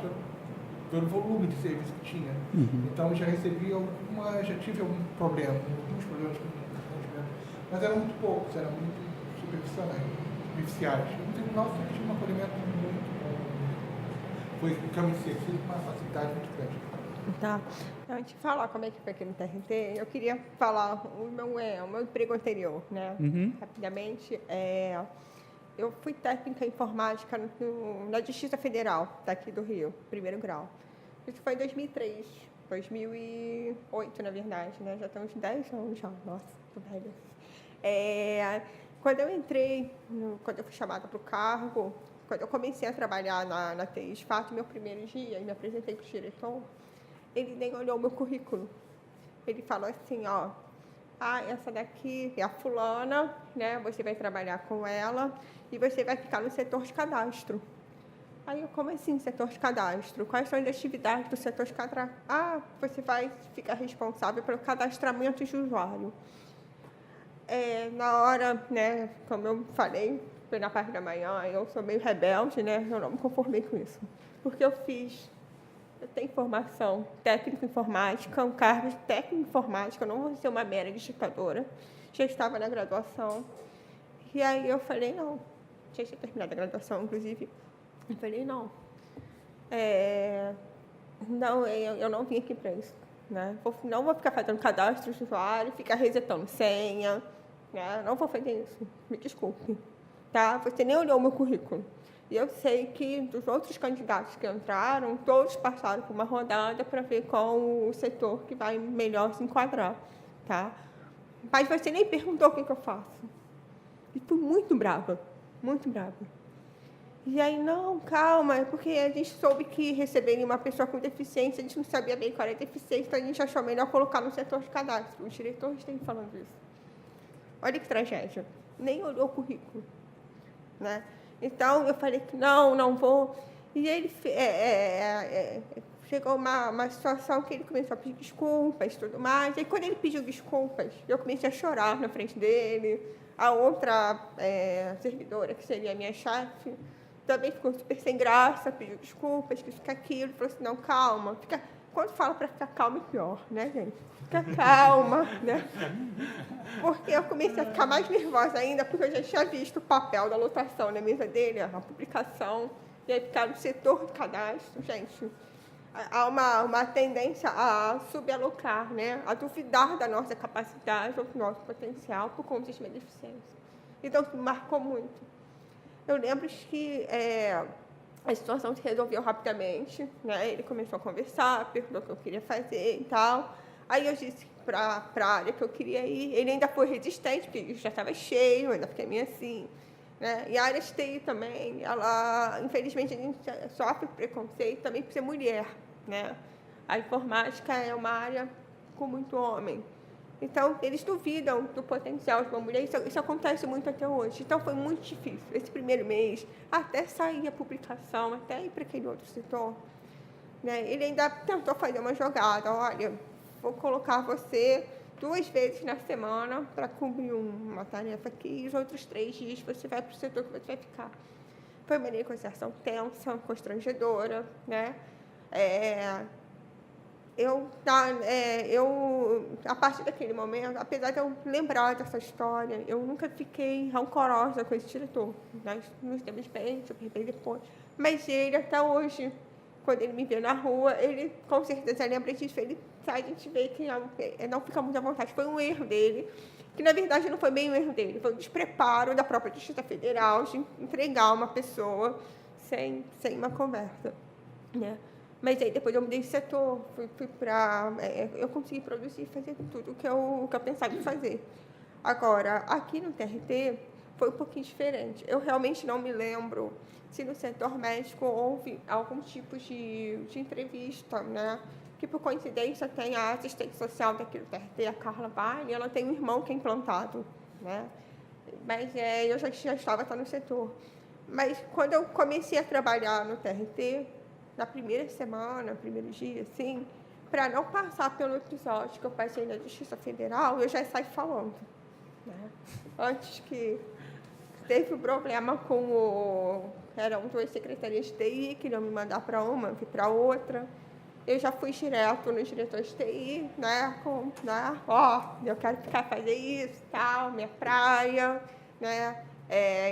pelo volume de serviço que tinha. Uhum. Então, já recebi já tive alguns problemas com atendimento, mas eram muito poucos, eram muito superficiais. No tribunal sempre tinha um acolhimento muito bom. Foi o que eu me senti com uma facilidade muito grande. Tá. Antes de falar como é que foi aqui no TRT, eu queria falar o meu emprego anterior, né? Uhum. Rapidamente. Eu fui técnica em informática na Justiça Federal, daqui do Rio, primeiro grau. Isso foi em 2003, 2008, na verdade, né? Já tem uns 10 anos já. Nossa, tô velha. Quando eu entrei, quando eu fui chamada para o cargo, quando eu comecei a trabalhar na TI, de fato, meu primeiro dia, e me apresentei para o diretor, ele nem olhou o meu currículo. Ele falou assim, ó, essa daqui é a fulana, né? Você vai trabalhar com ela e você vai ficar no setor de cadastro. Aí eu, como assim, setor de cadastro? Quais são as atividades do setor de cadastro? Você vai ficar responsável pelo cadastramento de usuário. Na hora, né, como eu falei, foi na parte da manhã, eu sou meio rebelde, né? Eu não me conformei com isso. Porque eu tenho formação técnica informática, um cargo de técnica informática, eu não vou ser uma mera digitadora. Já estava na graduação. E aí eu falei, não. Já tinha terminado a graduação, inclusive. Eu falei, não. Não, eu não vim aqui para isso. Né? Não vou ficar fazendo cadastro de usuário, ficar resetando senha. Né? Não vou fazer isso. Me desculpe. Tá? Você nem olhou o meu currículo. E eu sei que dos outros candidatos que entraram, todos passaram por uma rodada para ver qual o setor que vai melhor se enquadrar. Tá? Mas você nem perguntou o que eu faço. E fui muito brava. Muito brava. E aí, não, calma, é porque a gente soube que receberia uma pessoa com deficiência, a gente não sabia bem qual era a deficiência, então a gente achou melhor colocar no setor de cadastro. Os diretores têm falando isso. Olha que tragédia. Nem olhou o currículo. Né? Então, eu falei que não vou. E ele chegou uma situação que ele começou a pedir desculpas e tudo mais. E quando ele pediu desculpas, eu comecei a chorar na frente dele. A outra servidora, que seria a minha chefe, também ficou super sem graça, pediu desculpas, que isso, que aquilo. Falou assim, não, calma. Quando fala para ficar calma, é pior, né, gente? Fica calma, né? Porque eu comecei a ficar mais nervosa ainda, porque eu já tinha visto o papel da lotação na mesa dele, a publicação, e aí ficar no setor de cadastro, gente. Há uma tendência a subalocar, né? A duvidar da nossa capacidade ou do nosso potencial por conta de minha deficiência. Então, isso me marcou muito. Eu lembro que a situação se resolveu rapidamente, né? Ele começou a conversar, perguntou o que eu queria fazer e tal. Aí eu disse para a área que eu queria ir. Ele ainda foi resistente, porque já estava cheio, eu ainda fiquei meio assim. Né? E a área de TI também, ela, infelizmente, a gente sofre preconceito também por ser mulher. Né? A informática é uma área com muito homem. Então, eles duvidam do potencial de uma mulher. Isso acontece muito até hoje. Então, foi muito difícil. Esse primeiro mês, até sair a publicação, até ir para aquele outro setor. Né? Ele ainda tentou fazer uma jogada. Olha, vou colocar você 2 vezes na semana para cumprir uma tarefa aqui. E os outros 3 dias você vai para o setor que você vai ficar. Foi uma negociação tensa, constrangedora. Né? A partir daquele momento, apesar de eu lembrar dessa história, eu nunca fiquei rancorosa com esse diretor. Nós nos demos bem, super bem depois. Mas ele, até hoje, quando ele me vê na rua, ele com certeza lembra disso. A gente vê que não fica muito à vontade. Foi um erro dele, que na verdade não foi bem um erro dele, foi um despreparo da própria Justiça Federal de entregar uma pessoa sem uma conversa. Né? Mas aí depois eu mudei de setor, fui para... eu consegui produzir e fazer tudo o que eu pensava em fazer. Agora, aqui no TRT, foi um pouquinho diferente. Eu realmente não me lembro se no setor médico houve algum tipo de entrevista, né? Que, por coincidência, tem a assistente social daqui do TRT, a Carla Vale, ela tem um irmão que é implantado, né? Mas eu já estava no setor. Mas quando eu comecei a trabalhar no TRT, na primeira semana, primeiro dia, assim, para não passar pelo episódio que eu passei na Justiça Federal, eu já saí falando. Né? Antes que teve um problema com eram 2 secretarias de TI, queriam me mandar para uma, eu fui para outra. Eu já fui direto no diretor de TI, né? Eu quero fazer isso, tal, minha praia, né?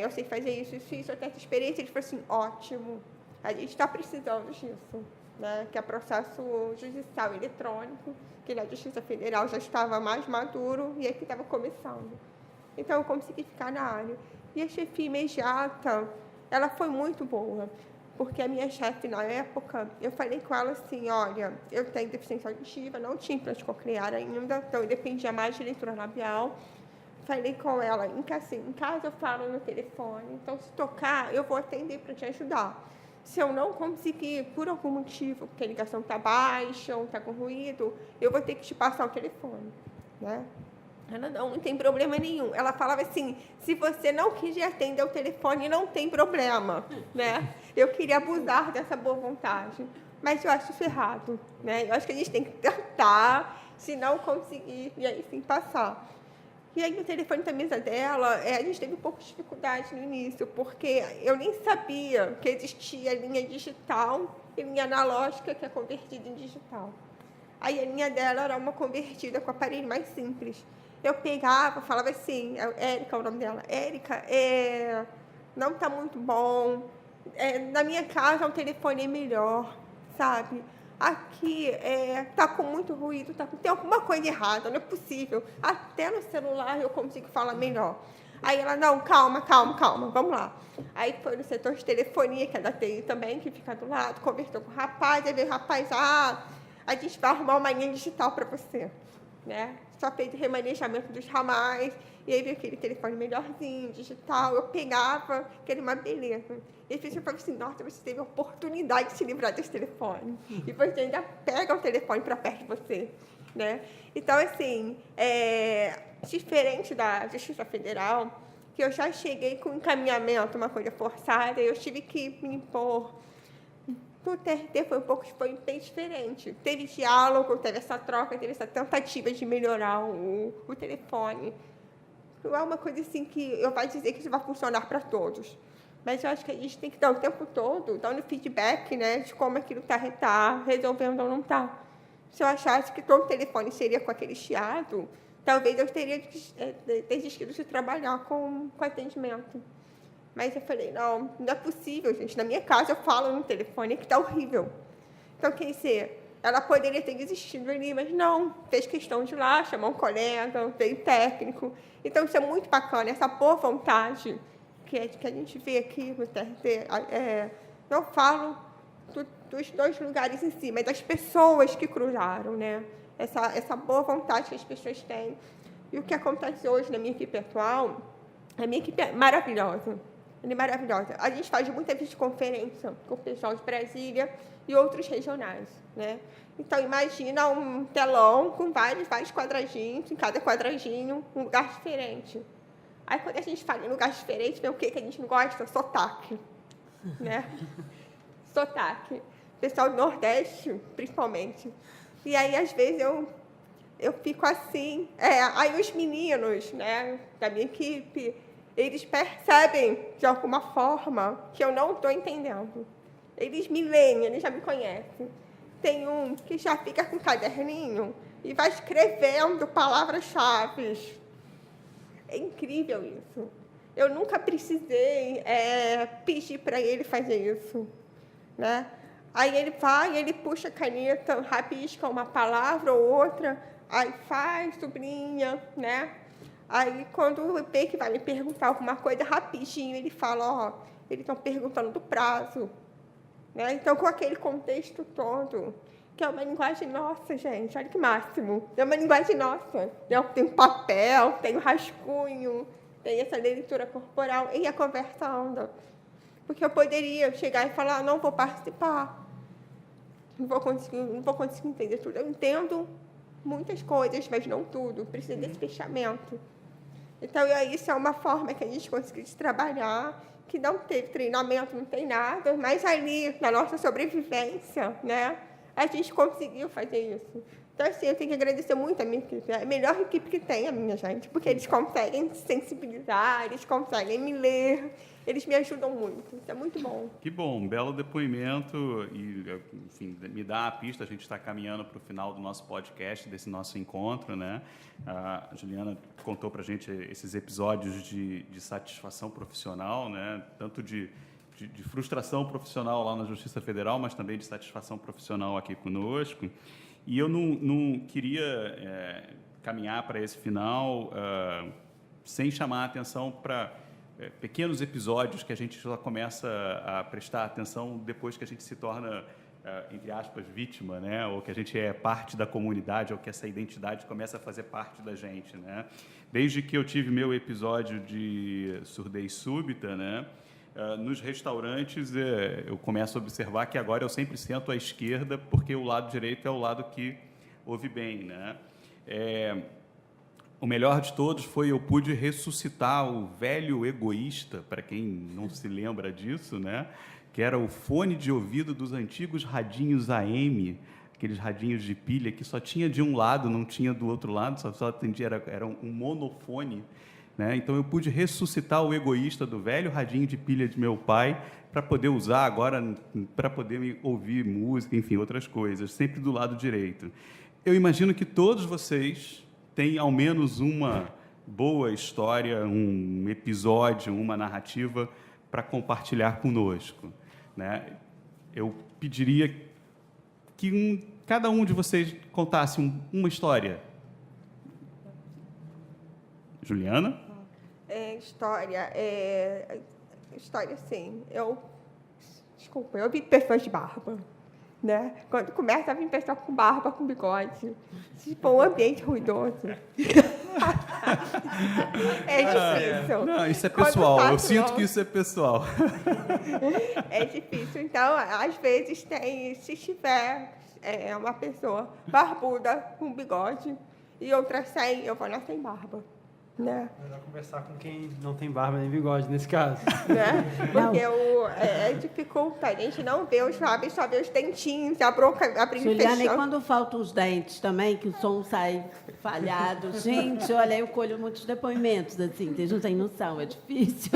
Eu sei fazer isso, eu tenho essa experiência. Ele falou assim, ótimo. A gente está precisando disso, né? Que é processo judicial eletrônico, que na Justiça Federal já estava mais maduro e aqui estava começando. Então, eu consegui ficar na área. E a chefia imediata, ela foi muito boa, porque a minha chefe, na época, eu falei com ela assim, olha, eu tenho deficiência auditiva, não tinha implante coclear ainda, então eu dependia mais de leitura labial. Falei com ela, em casa eu falo no telefone, então se tocar, eu vou atender para te ajudar. Se eu não conseguir, por algum motivo, porque a ligação está baixa ou está com ruído, eu vou ter que te passar o telefone, né? Ela, não tem problema nenhum. Ela falava assim, se você não quiser atender o telefone, não tem problema, né? Eu queria abusar dessa boa vontade, mas eu acho isso errado, né? Eu acho que a gente tem que tentar, se não conseguir, e aí sim passar. E aí, no telefone da mesa dela, a gente teve um pouco de dificuldade no início, porque eu nem sabia que existia linha digital e linha analógica, que é convertida em digital. Aí a linha dela era uma convertida com aparelho mais simples. Eu pegava, falava assim, Érica é o nome dela, Érica, não está muito bom, na minha casa o telefone é melhor, sabe? Aqui está com muito ruído, tem alguma coisa errada, não é possível. Até no celular eu consigo falar melhor. Aí ela, não, calma, vamos lá. Aí foi no setor de telefonia, que é da TI também, que fica do lado, conversou com o rapaz, aí veio o rapaz, a gente vai arrumar uma linha digital para você, né? Só fez o remanejamento dos ramais, e aí veio aquele telefone melhorzinho, digital, eu pegava, que era uma beleza. E as pessoas falavam assim, nossa, você teve a oportunidade de se livrar desse telefone. E você ainda pega o telefone para perto de você, né? Então, assim, diferente da Justiça Federal, que eu já cheguei com encaminhamento, uma coisa forçada, eu tive que me impor. No TRT foi bem diferente. Teve diálogo, teve essa troca, teve essa tentativa de melhorar o telefone. Não é uma coisa assim que eu vou dizer que isso vai funcionar para todos. Mas eu acho que a gente tem que dar o tempo todo, dando feedback, né, de como aquilo está resolvendo ou não está. Se eu achasse que todo telefone seria com aquele chiado, talvez eu teria desistido de trabalhar com atendimento. Mas eu falei, não é possível, gente. Na minha casa eu falo no telefone que está horrível. Então, quer dizer, ela poderia ter desistido ali, mas não. Fez questão de ir lá, chamou um colega, veio técnico. Então, isso é muito bacana, essa boa vontade que a gente vê aqui no TRT. Não falo dos dois lugares em si, mas das pessoas que cruzaram, né? Essa boa vontade que as pessoas têm. E o que acontece hoje na minha equipe atual, a minha equipe é maravilhosa. Ela é maravilhosa. A gente faz muita videoconferência com o pessoal de Brasília e outros regionais, né? Então, imagina um telão com vários quadradinhos, em cada quadradinho, um lugar diferente. Aí, quando a gente fala em lugar diferente, vem o que a gente não gosta? Sotaque, né? Sotaque. Pessoal do Nordeste, principalmente. E aí, às vezes, eu fico assim. Aí, os meninos, né, da minha equipe, eles percebem, de alguma forma, que eu não estou entendendo. Eles me leem, eles já me conhecem. Tem um que já fica com um caderninho e vai escrevendo palavras-chave. É incrível isso. Eu nunca precisei pedir para ele fazer isso, né? Aí ele vai, ele puxa a caneta, rabisca uma palavra ou outra, aí faz, sublinha, né? Aí, quando vê que vai me perguntar alguma coisa, rapidinho, ele fala, eles estão perguntando do prazo. Né? Então, com aquele contexto todo, que é uma linguagem nossa, gente, olha que máximo. É uma linguagem nossa. Tem um papel, tem um rascunho, tem essa leitura corporal, e a conversa anda. Porque eu poderia chegar e falar, não vou participar. Não vou conseguir entender tudo. Eu entendo muitas coisas, mas não tudo. Precisa desse fechamento. Então, isso é uma forma que a gente conseguiu trabalhar, que não teve treinamento, não tem nada, mas ali, na nossa sobrevivência, né, a gente conseguiu fazer isso. Então, assim, eu tenho que agradecer muito a minha equipe. É a melhor equipe que tem, a minha gente, porque eles conseguem se sensibilizar, eles conseguem me ler, eles me ajudam muito. Isso é muito bom. Que bom, belo depoimento e, enfim, me dá a pista. A gente está caminhando para o final do nosso podcast, desse nosso encontro, né? A Juliana contou para a gente esses episódios de satisfação profissional, né? Tanto de frustração profissional lá na Justiça Federal, mas também de satisfação profissional aqui conosco. E eu não queria caminhar para esse final sem chamar a atenção para pequenos episódios que a gente só começa a prestar atenção depois que a gente se torna, entre aspas, vítima, né? Ou que a gente é parte da comunidade, ou que essa identidade começa a fazer parte da gente, né? Desde que eu tive meu episódio de surdez súbita, né? Nos restaurantes, eu começo a observar que agora eu sempre sento à esquerda, porque o lado direito é o lado que ouve bem, né? O melhor de todos foi eu pude ressuscitar o velho egoísta, para quem não se lembra disso, né? Que era o fone de ouvido dos antigos radinhos AM, aqueles radinhos de pilha que só tinha de um lado, não tinha do outro lado, só atendia, era um monofone, né? Então, eu pude ressuscitar o egoísta do velho radinho de pilha de meu pai para poder usar agora, para poder me ouvir música, enfim, outras coisas, sempre do lado direito. Eu imagino que todos vocês têm ao menos uma boa história, um episódio, uma narrativa para compartilhar conosco, né? Eu pediria que cada um de vocês contasse uma história. Juliana? História, sim. Desculpa, eu vi pessoas de barba, né? Quando começa a vir pessoa com barba, com bigode, tipo, um ambiente ruidoso. É difícil. Não, isso é pessoal. Eu sinto que isso é pessoal. É difícil. Então, às vezes, se tiver uma pessoa barbuda, com bigode, e outra sem, eu vou na sem barba. Né? Melhor conversar com quem não tem barba nem bigode, nesse caso. Né? Porque dificulta, a gente não vê os lábios, só vê os dentinhos, a boca abrindo e Juliana, e fechando. quando faltam os dentes também, que o som sai falhado? Gente, olha, eu colho muitos depoimentos, assim, vocês não têm noção, é difícil.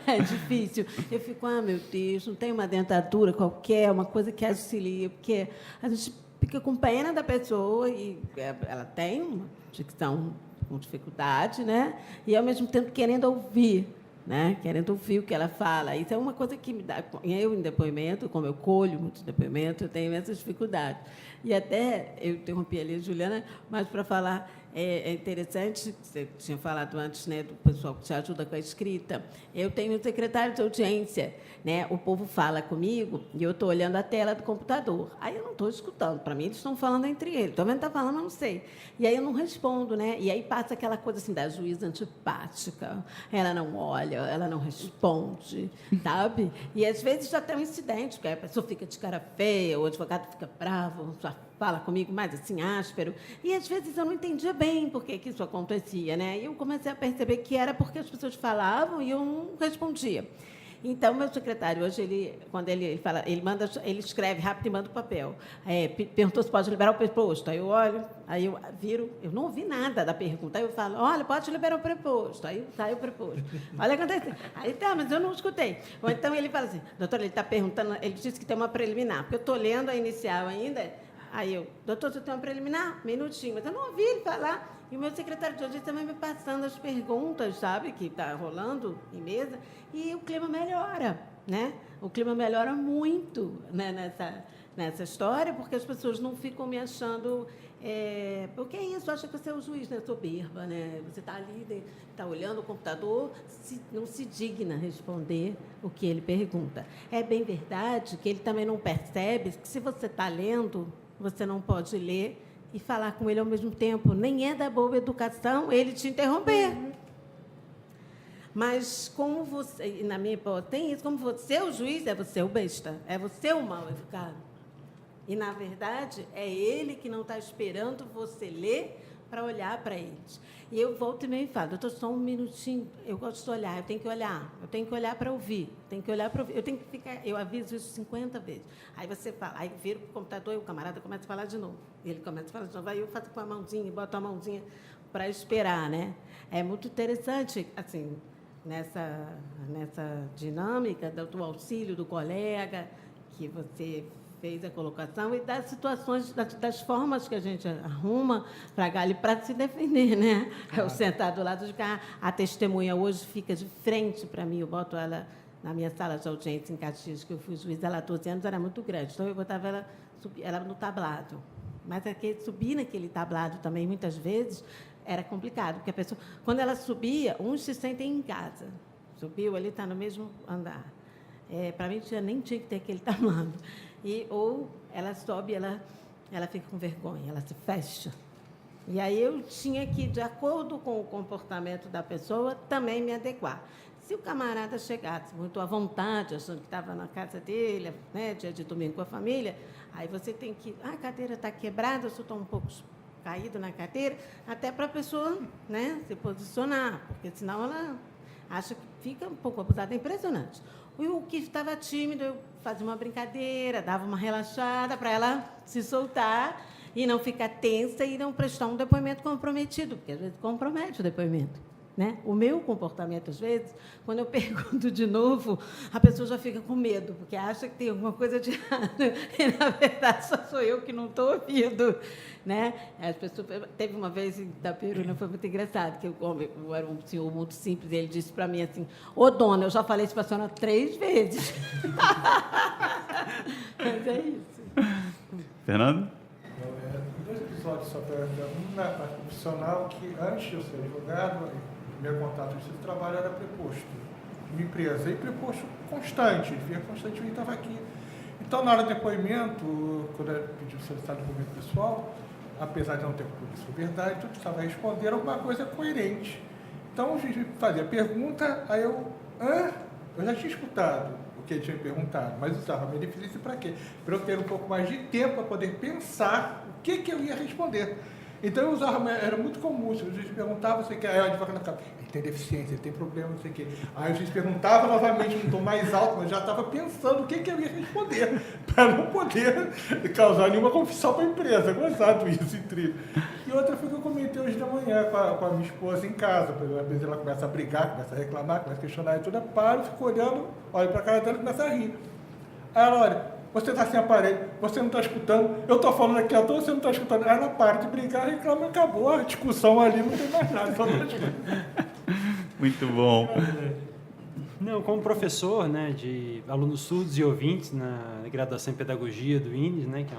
É difícil. Eu fico, meu Deus, não tem uma dentadura qualquer, uma coisa que auxilia, porque a gente fica com pena da pessoa e ela tem uma dicção com dificuldade, né? E, ao mesmo tempo, querendo ouvir, né? Querendo ouvir o que ela fala. Isso é uma coisa que me dá... Eu, em depoimento, como eu colho muitos depoimentos, eu tenho essa dificuldade. E até, eu interrompi ali a Juliana, mas para falar, é interessante, você tinha falado antes, né, do pessoal que te ajuda com a escrita. Eu tenho um secretário de audiência, né? O povo fala comigo e eu estou olhando a tela do computador. Aí eu não estou escutando. Para mim, eles estão falando entre eles. Estou vendo que está falando, eu não sei. E aí eu não respondo, né? E aí passa aquela coisa assim da juíza antipática. Ela não olha, ela não responde, sabe? E às vezes já tem um incidente, porque a pessoa fica de cara feia, o advogado fica bravo, já fala comigo mais assim, áspero. E às vezes eu não entendia bem por que isso acontecia, né? E eu comecei a perceber que era porque as pessoas falavam e eu não respondia. Então, meu secretário, hoje, quando ele fala, ele escreve rápido e manda o papel. Perguntou se pode liberar o preposto. Aí eu olho, aí eu viro, eu não ouvi nada da pergunta. Aí eu falo, olha, pode liberar o preposto. Aí sai o preposto. Olha o que aconteceu. Aí tá, mas eu não escutei. Ou então ele fala assim, doutor, ele está perguntando, ele disse que tem uma preliminar, porque eu estou lendo a inicial ainda. Aí eu, doutor, você tem uma preliminar? Minutinho. Mas eu não ouvi ele falar. E o meu secretário de audiência também me passando as perguntas, sabe, que está rolando em mesa, e o clima melhora, né? O clima melhora muito, né, nessa história, porque as pessoas não ficam me achando... porque é isso, acha que você é o juiz, né? Soberba, né? Você está ali, está olhando o computador, não se digna responder o que ele pergunta. É bem verdade que ele também não percebe que, se você está lendo, você não pode ler e falar com ele ao mesmo tempo. Nem é da boa educação ele te interromper. Mas, como você, na minha hipótese, tem isso, como você é o juiz, é você o besta, é você o mal educado. E, na verdade, é ele que não está esperando você ler para olhar para eles. E eu volto e meio e falo, doutor, só um minutinho, eu gosto de olhar, eu tenho que olhar para ouvir, eu aviso isso 50 vezes. Aí você fala, aí vira para o computador e o camarada começa a falar de novo. Ele começa a falar de novo, aí eu faço com a mãozinha, boto a mãozinha para esperar, né? É muito interessante, assim, nessa dinâmica do auxílio do colega, que você fez a colocação, e das situações, das formas que a gente arruma para se defender, né? Eu sentar do lado de cá, a testemunha hoje fica de frente para mim, eu boto ela na minha sala de audiência em Caxias, que eu fui juiz, ela há 12 anos, era muito grande, então eu botava ela no tablado. Mas subir naquele tablado também, muitas vezes, era complicado, porque a pessoa, quando ela subia, uns se sentem em casa. Subiu ali, está no mesmo andar. Para mim, nem tinha que ter aquele tamanho. Ou ela sobe, ela fica com vergonha, ela se fecha. E aí eu tinha que, de acordo com o comportamento da pessoa, também me adequar. Se o camarada chegasse muito à vontade, achando que estava na casa dele, né, dia de domingo com a família, aí você tem que... a cadeira está quebrada, eu estou um pouco caído na cadeira, até para a pessoa, né, se posicionar, porque senão ela acha que fica um pouco abusada. É impressionante. O que estava tímido, eu fazia uma brincadeira, dava uma relaxada para ela se soltar e não ficar tensa e não prestar um depoimento comprometido, porque às vezes compromete o depoimento, né? O meu comportamento, às vezes, quando eu pergunto de novo, a pessoa já fica com medo, porque acha que tem alguma coisa de errado. E, na verdade, só sou eu que não estou ouvindo. Né? As pessoas, teve uma vez em Itaperuna, foi muito engraçado, que eu era um senhor muito simples, e ele disse para mim assim: ô, dona, eu já falei isso para a senhora 3 vezes. Mas é isso. Fernando? 2 episódios só para um na parte profissional, que antes de eu ser advogado, meu contato de trabalho era preposto de uma empresa, e preposto constante, ele vinha constantemente, estava aqui. Então, na hora do depoimento, quando eu pedi o solicitado de depoimento pessoal, apesar de não ter compromisso com verdade, eu precisava responder alguma coisa coerente. Então, o juiz me fazia pergunta, aí eu já tinha escutado o que ele tinha me perguntado, mas usava a minha deficiência para quê? Para eu ter um pouco mais de tempo para poder pensar o que eu ia responder. Então, eu usava, era muito comum, se o juiz perguntava, você quer, aí o advogado na cara, ele tem deficiência, ele tem problema, não sei o quê. Aí o juiz perguntava novamente, num tom mais alto, mas já estava pensando o que eu ia responder, para não poder causar nenhuma confusão para a empresa. Gozado isso, incrível. E outra foi que eu comentei hoje de manhã com a minha esposa em casa, porque às vezes ela começa a brigar, começa a reclamar, começa a questionar e tudo, eu paro, fico olhando, olho para a cara dela e começa a rir. Aí ela olha, você está sem aparelho, você não está escutando, eu estou falando aqui à toa, você não está escutando. Aí ela para de brincar, reclama, acabou a discussão ali, não tem mais nada. Só Muito bom. Não, como professor, né, de alunos surdos e ouvintes na graduação em pedagogia do INES, né, que é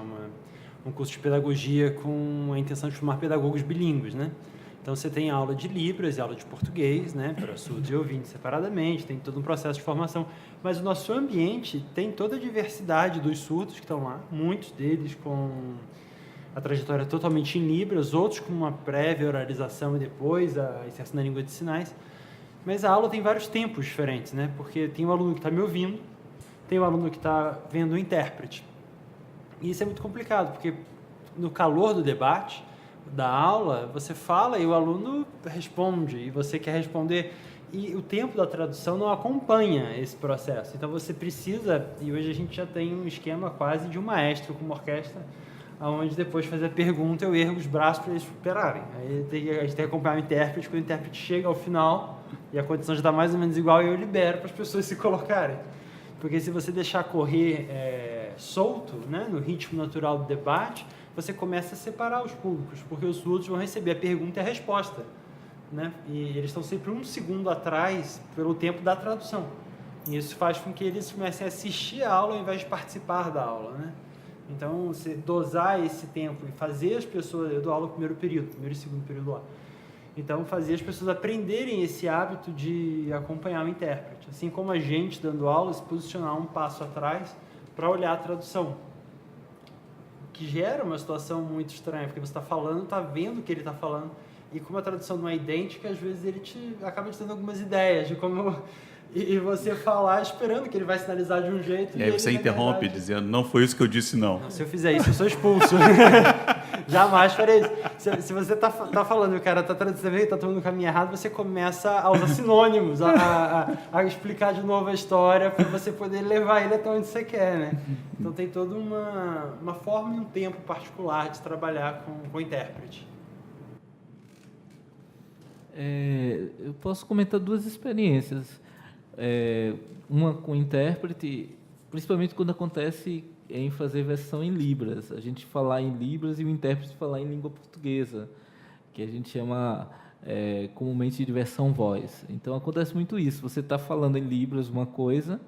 um curso de pedagogia com a intenção de formar pedagogos bilíngues, né? Então, você tem aula de Libras e aula de português, né, para surdos e ouvintes separadamente, tem todo um processo de formação. Mas o nosso ambiente tem toda a diversidade dos surdos que estão lá, muitos deles com a trajetória totalmente em Libras, outros com uma prévia oralização e depois a inserção na língua de sinais. Mas a aula tem vários tempos diferentes, né, porque tem um aluno que está me ouvindo, tem um aluno que está vendo o intérprete. E isso é muito complicado, porque no calor do debate, da aula, você fala e o aluno responde, e você quer responder, e o tempo da tradução não acompanha esse processo. Então, você precisa, e hoje a gente já tem um esquema quase de um maestro com uma orquestra, onde depois de fazer a pergunta, eu ergo os braços para eles superarem. Aí a gente tem que acompanhar o intérprete, quando o intérprete chega ao final, e a condição já está mais ou menos igual, e eu libero para as pessoas se colocarem. Porque se você deixar correr solto, né, no ritmo natural do debate, você começa a separar os públicos, porque os surdos vão receber a pergunta e a resposta, né? E eles estão sempre 1 segundo atrás pelo tempo da tradução. E isso faz com que eles comecem a assistir a aula ao invés de participar da aula, né? Então, você dosar esse tempo e fazer as pessoas... Eu dou aula no primeiro e segundo período lá. Então, fazer as pessoas aprenderem esse hábito de acompanhar o intérprete. Assim como a gente, dando aula, se posicionar um passo atrás para olhar a tradução. Que gera uma situação muito estranha, porque você está falando, está vendo o que ele está falando, e como a tradução não é idêntica, às vezes ele acaba te dando algumas ideias de como... E você falar esperando que ele vai sinalizar de um jeito... E aí você interrompe, verdade, dizendo, não foi isso que eu disse, não. Se eu fizer isso, eu sou expulso. Jamais farei isso. Se você está falando e o cara está traduzindo e está tomando o caminho errado, você começa a usar sinônimos, a explicar de novo a história para você poder levar ele até onde você quer, né? Então tem toda uma forma e um tempo particular de trabalhar com o intérprete. Eu posso comentar 2 experiências. Uma com o intérprete, principalmente quando acontece em fazer versão em Libras, a gente falar em Libras e o intérprete falar em língua portuguesa, que a gente chama comumente de versão voz. Então acontece muito isso, você está falando em Libras uma coisa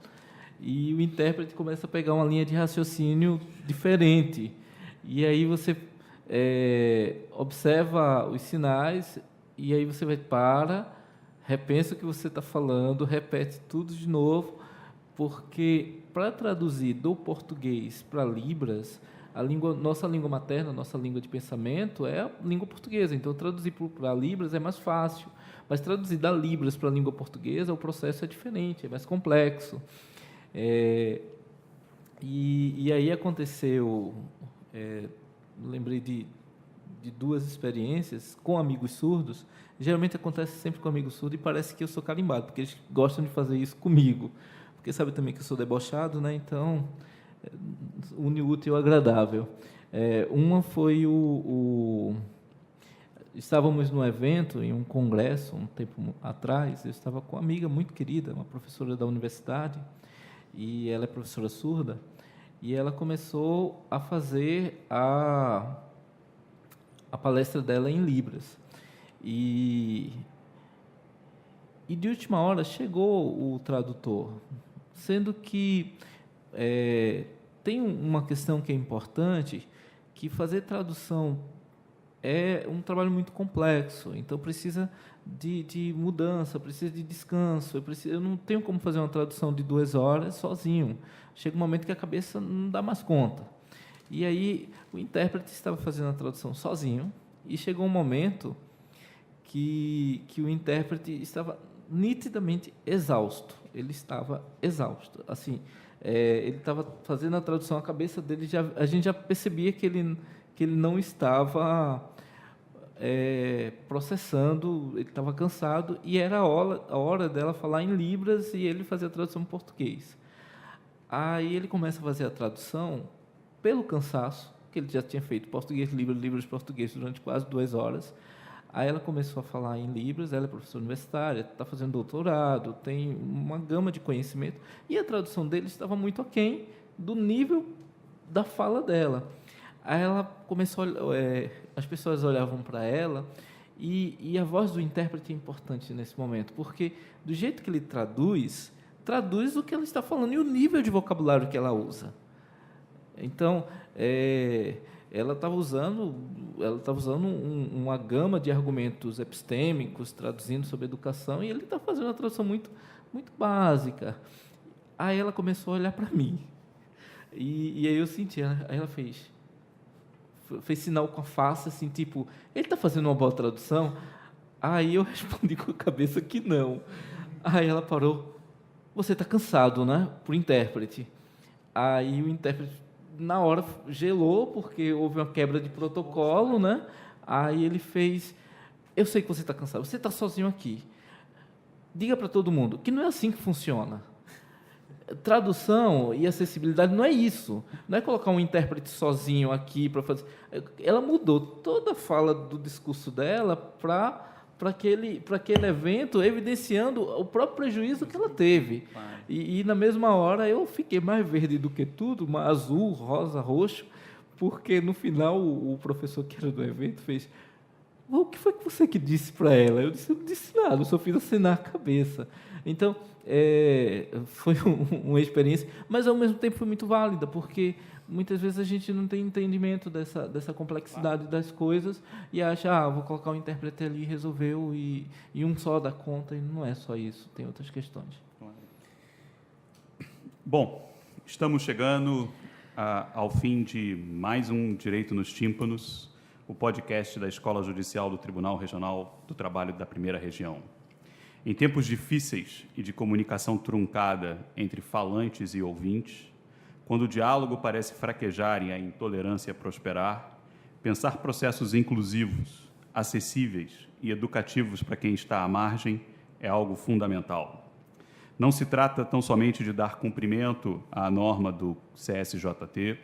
e o intérprete começa a pegar uma linha de raciocínio diferente, e aí você observa os sinais e aí você repensa o que você está falando, repete tudo de novo, porque para traduzir do português para Libras, nossa língua materna, nossa língua de pensamento é a língua portuguesa, então traduzir para Libras é mais fácil, mas traduzir da Libras para a língua portuguesa, o processo é diferente, é mais complexo. E aí aconteceu, lembrei de duas experiências com amigos surdos. Geralmente acontece sempre com amigos surdos e parece que eu sou carimbado, porque eles gostam de fazer isso comigo, porque sabe também que eu sou debochado, né? Então, une o útil ao agradável. Uma foi estávamos num evento, em um congresso, um tempo atrás, eu estava com uma amiga muito querida, uma professora da universidade, e ela é professora surda, e ela começou a fazer a palestra dela em Libras. E de última hora chegou o tradutor, sendo que tem uma questão que é importante, que fazer tradução é um trabalho muito complexo, então precisa de mudança, precisa de descanso, eu não tenho como fazer uma tradução de 2 horas sozinho, chega um momento que a cabeça não dá mais conta. E aí o intérprete estava fazendo a tradução sozinho, e chegou um momento que o intérprete estava nitidamente exausto, ele estava exausto, assim, ele estava fazendo a tradução, a cabeça dele, a gente já percebia que ele não estava processando, ele estava cansado, e era a hora dela falar em Libras e ele fazer a tradução em português. Aí ele começa a fazer a tradução pelo cansaço, que ele já tinha feito português, Libras, português durante quase 2 horas. Aí ela começou a falar em Libras, ela é professora universitária, está fazendo doutorado, tem uma gama de conhecimento, e a tradução dele estava muito aquém do nível da fala dela. Aí ela começou, as pessoas olhavam para ela, e a voz do intérprete é importante nesse momento, porque do jeito que ele traduz o que ela está falando e o nível de vocabulário que ela usa. Então, ela estava usando uma gama de argumentos epistêmicos, traduzindo sobre educação, e ele está fazendo uma tradução muito, muito básica. Aí ela começou a olhar para mim, e aí eu senti, aí ela fez sinal com a face, assim, tipo, ele está fazendo uma boa tradução? Aí eu respondi com a cabeça que não. Aí ela parou, você está cansado, né? Para o intérprete. Aí o intérprete, na hora, gelou, porque houve uma quebra de protocolo, né? Aí ele fez, eu sei que você está cansado, você está sozinho aqui. Diga para todo mundo que não é assim que funciona. Tradução e acessibilidade não é isso. Não é colocar um intérprete sozinho aqui para fazer. Ela mudou toda a fala do discurso dela para aquele evento, evidenciando o próprio prejuízo que ela teve. E na mesma hora eu fiquei mais verde do que tudo, mais azul, rosa, roxo, porque no final o professor que era do evento fez: o que foi que você que disse para ela? Eu disse: eu não disse nada, eu só fiz acenar a cabeça. Então, foi uma experiência, mas ao mesmo tempo foi muito válida, porque muitas vezes a gente não tem entendimento dessa complexidade das coisas e acha, vou colocar um intérprete ali, resolveu, e um só dá conta, e não é só isso, tem outras questões. Bom, estamos chegando ao fim de mais um Direito nos Tímpanos, o podcast da Escola Judicial do Tribunal Regional do Trabalho da Primeira Região. Em tempos difíceis e de comunicação truncada entre falantes e ouvintes, quando o diálogo parece fraquejar e a intolerância prosperar, pensar processos inclusivos, acessíveis e educativos para quem está à margem é algo fundamental. Não se trata tão somente de dar cumprimento à norma do CSJT,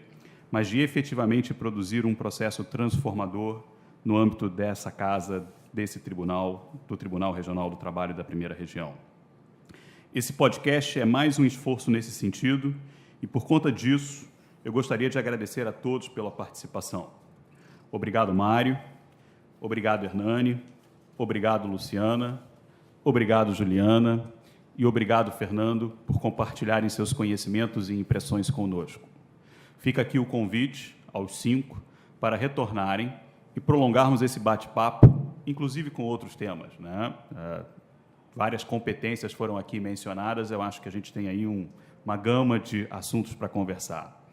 mas de efetivamente produzir um processo transformador no âmbito dessa casa, desse tribunal, do Tribunal Regional do Trabalho da Primeira Região. Esse podcast é mais um esforço nesse sentido e, por conta disso, eu gostaria de agradecer a todos pela participação. Obrigado, Mário. Obrigado, Hernani. Obrigado, Luciana. Obrigado, Juliana. E obrigado, Fernando, por compartilharem seus conhecimentos e impressões conosco. Fica aqui o convite aos 5 para retornarem e prolongarmos esse bate-papo, inclusive com outros temas, né? Várias competências foram aqui mencionadas, eu acho que a gente tem aí uma gama de assuntos para conversar.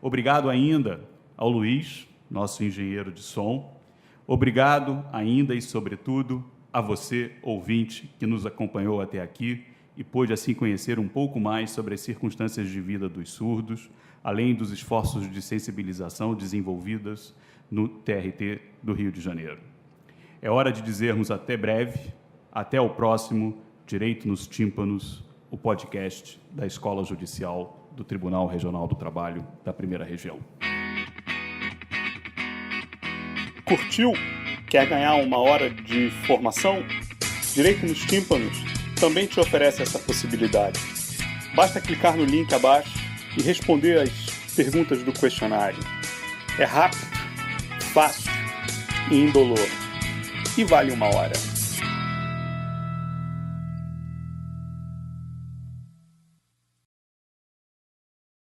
Obrigado ainda ao Luiz, nosso engenheiro de som. Obrigado ainda e, sobretudo, a você, ouvinte, que nos acompanhou até aqui e pôde, assim, conhecer um pouco mais sobre as circunstâncias de vida dos surdos, além dos esforços de sensibilização desenvolvidos no TRT do Rio de Janeiro. É hora de dizermos até breve, até o próximo Direito nos Tímpanos, o podcast da Escola Judicial do Tribunal Regional do Trabalho da Primeira Região. Curtiu? Quer ganhar uma hora de formação? Direito nos Tímpanos também te oferece essa possibilidade. Basta clicar no link abaixo e responder às perguntas do questionário. É rápido, fácil e indolor. E vale uma hora.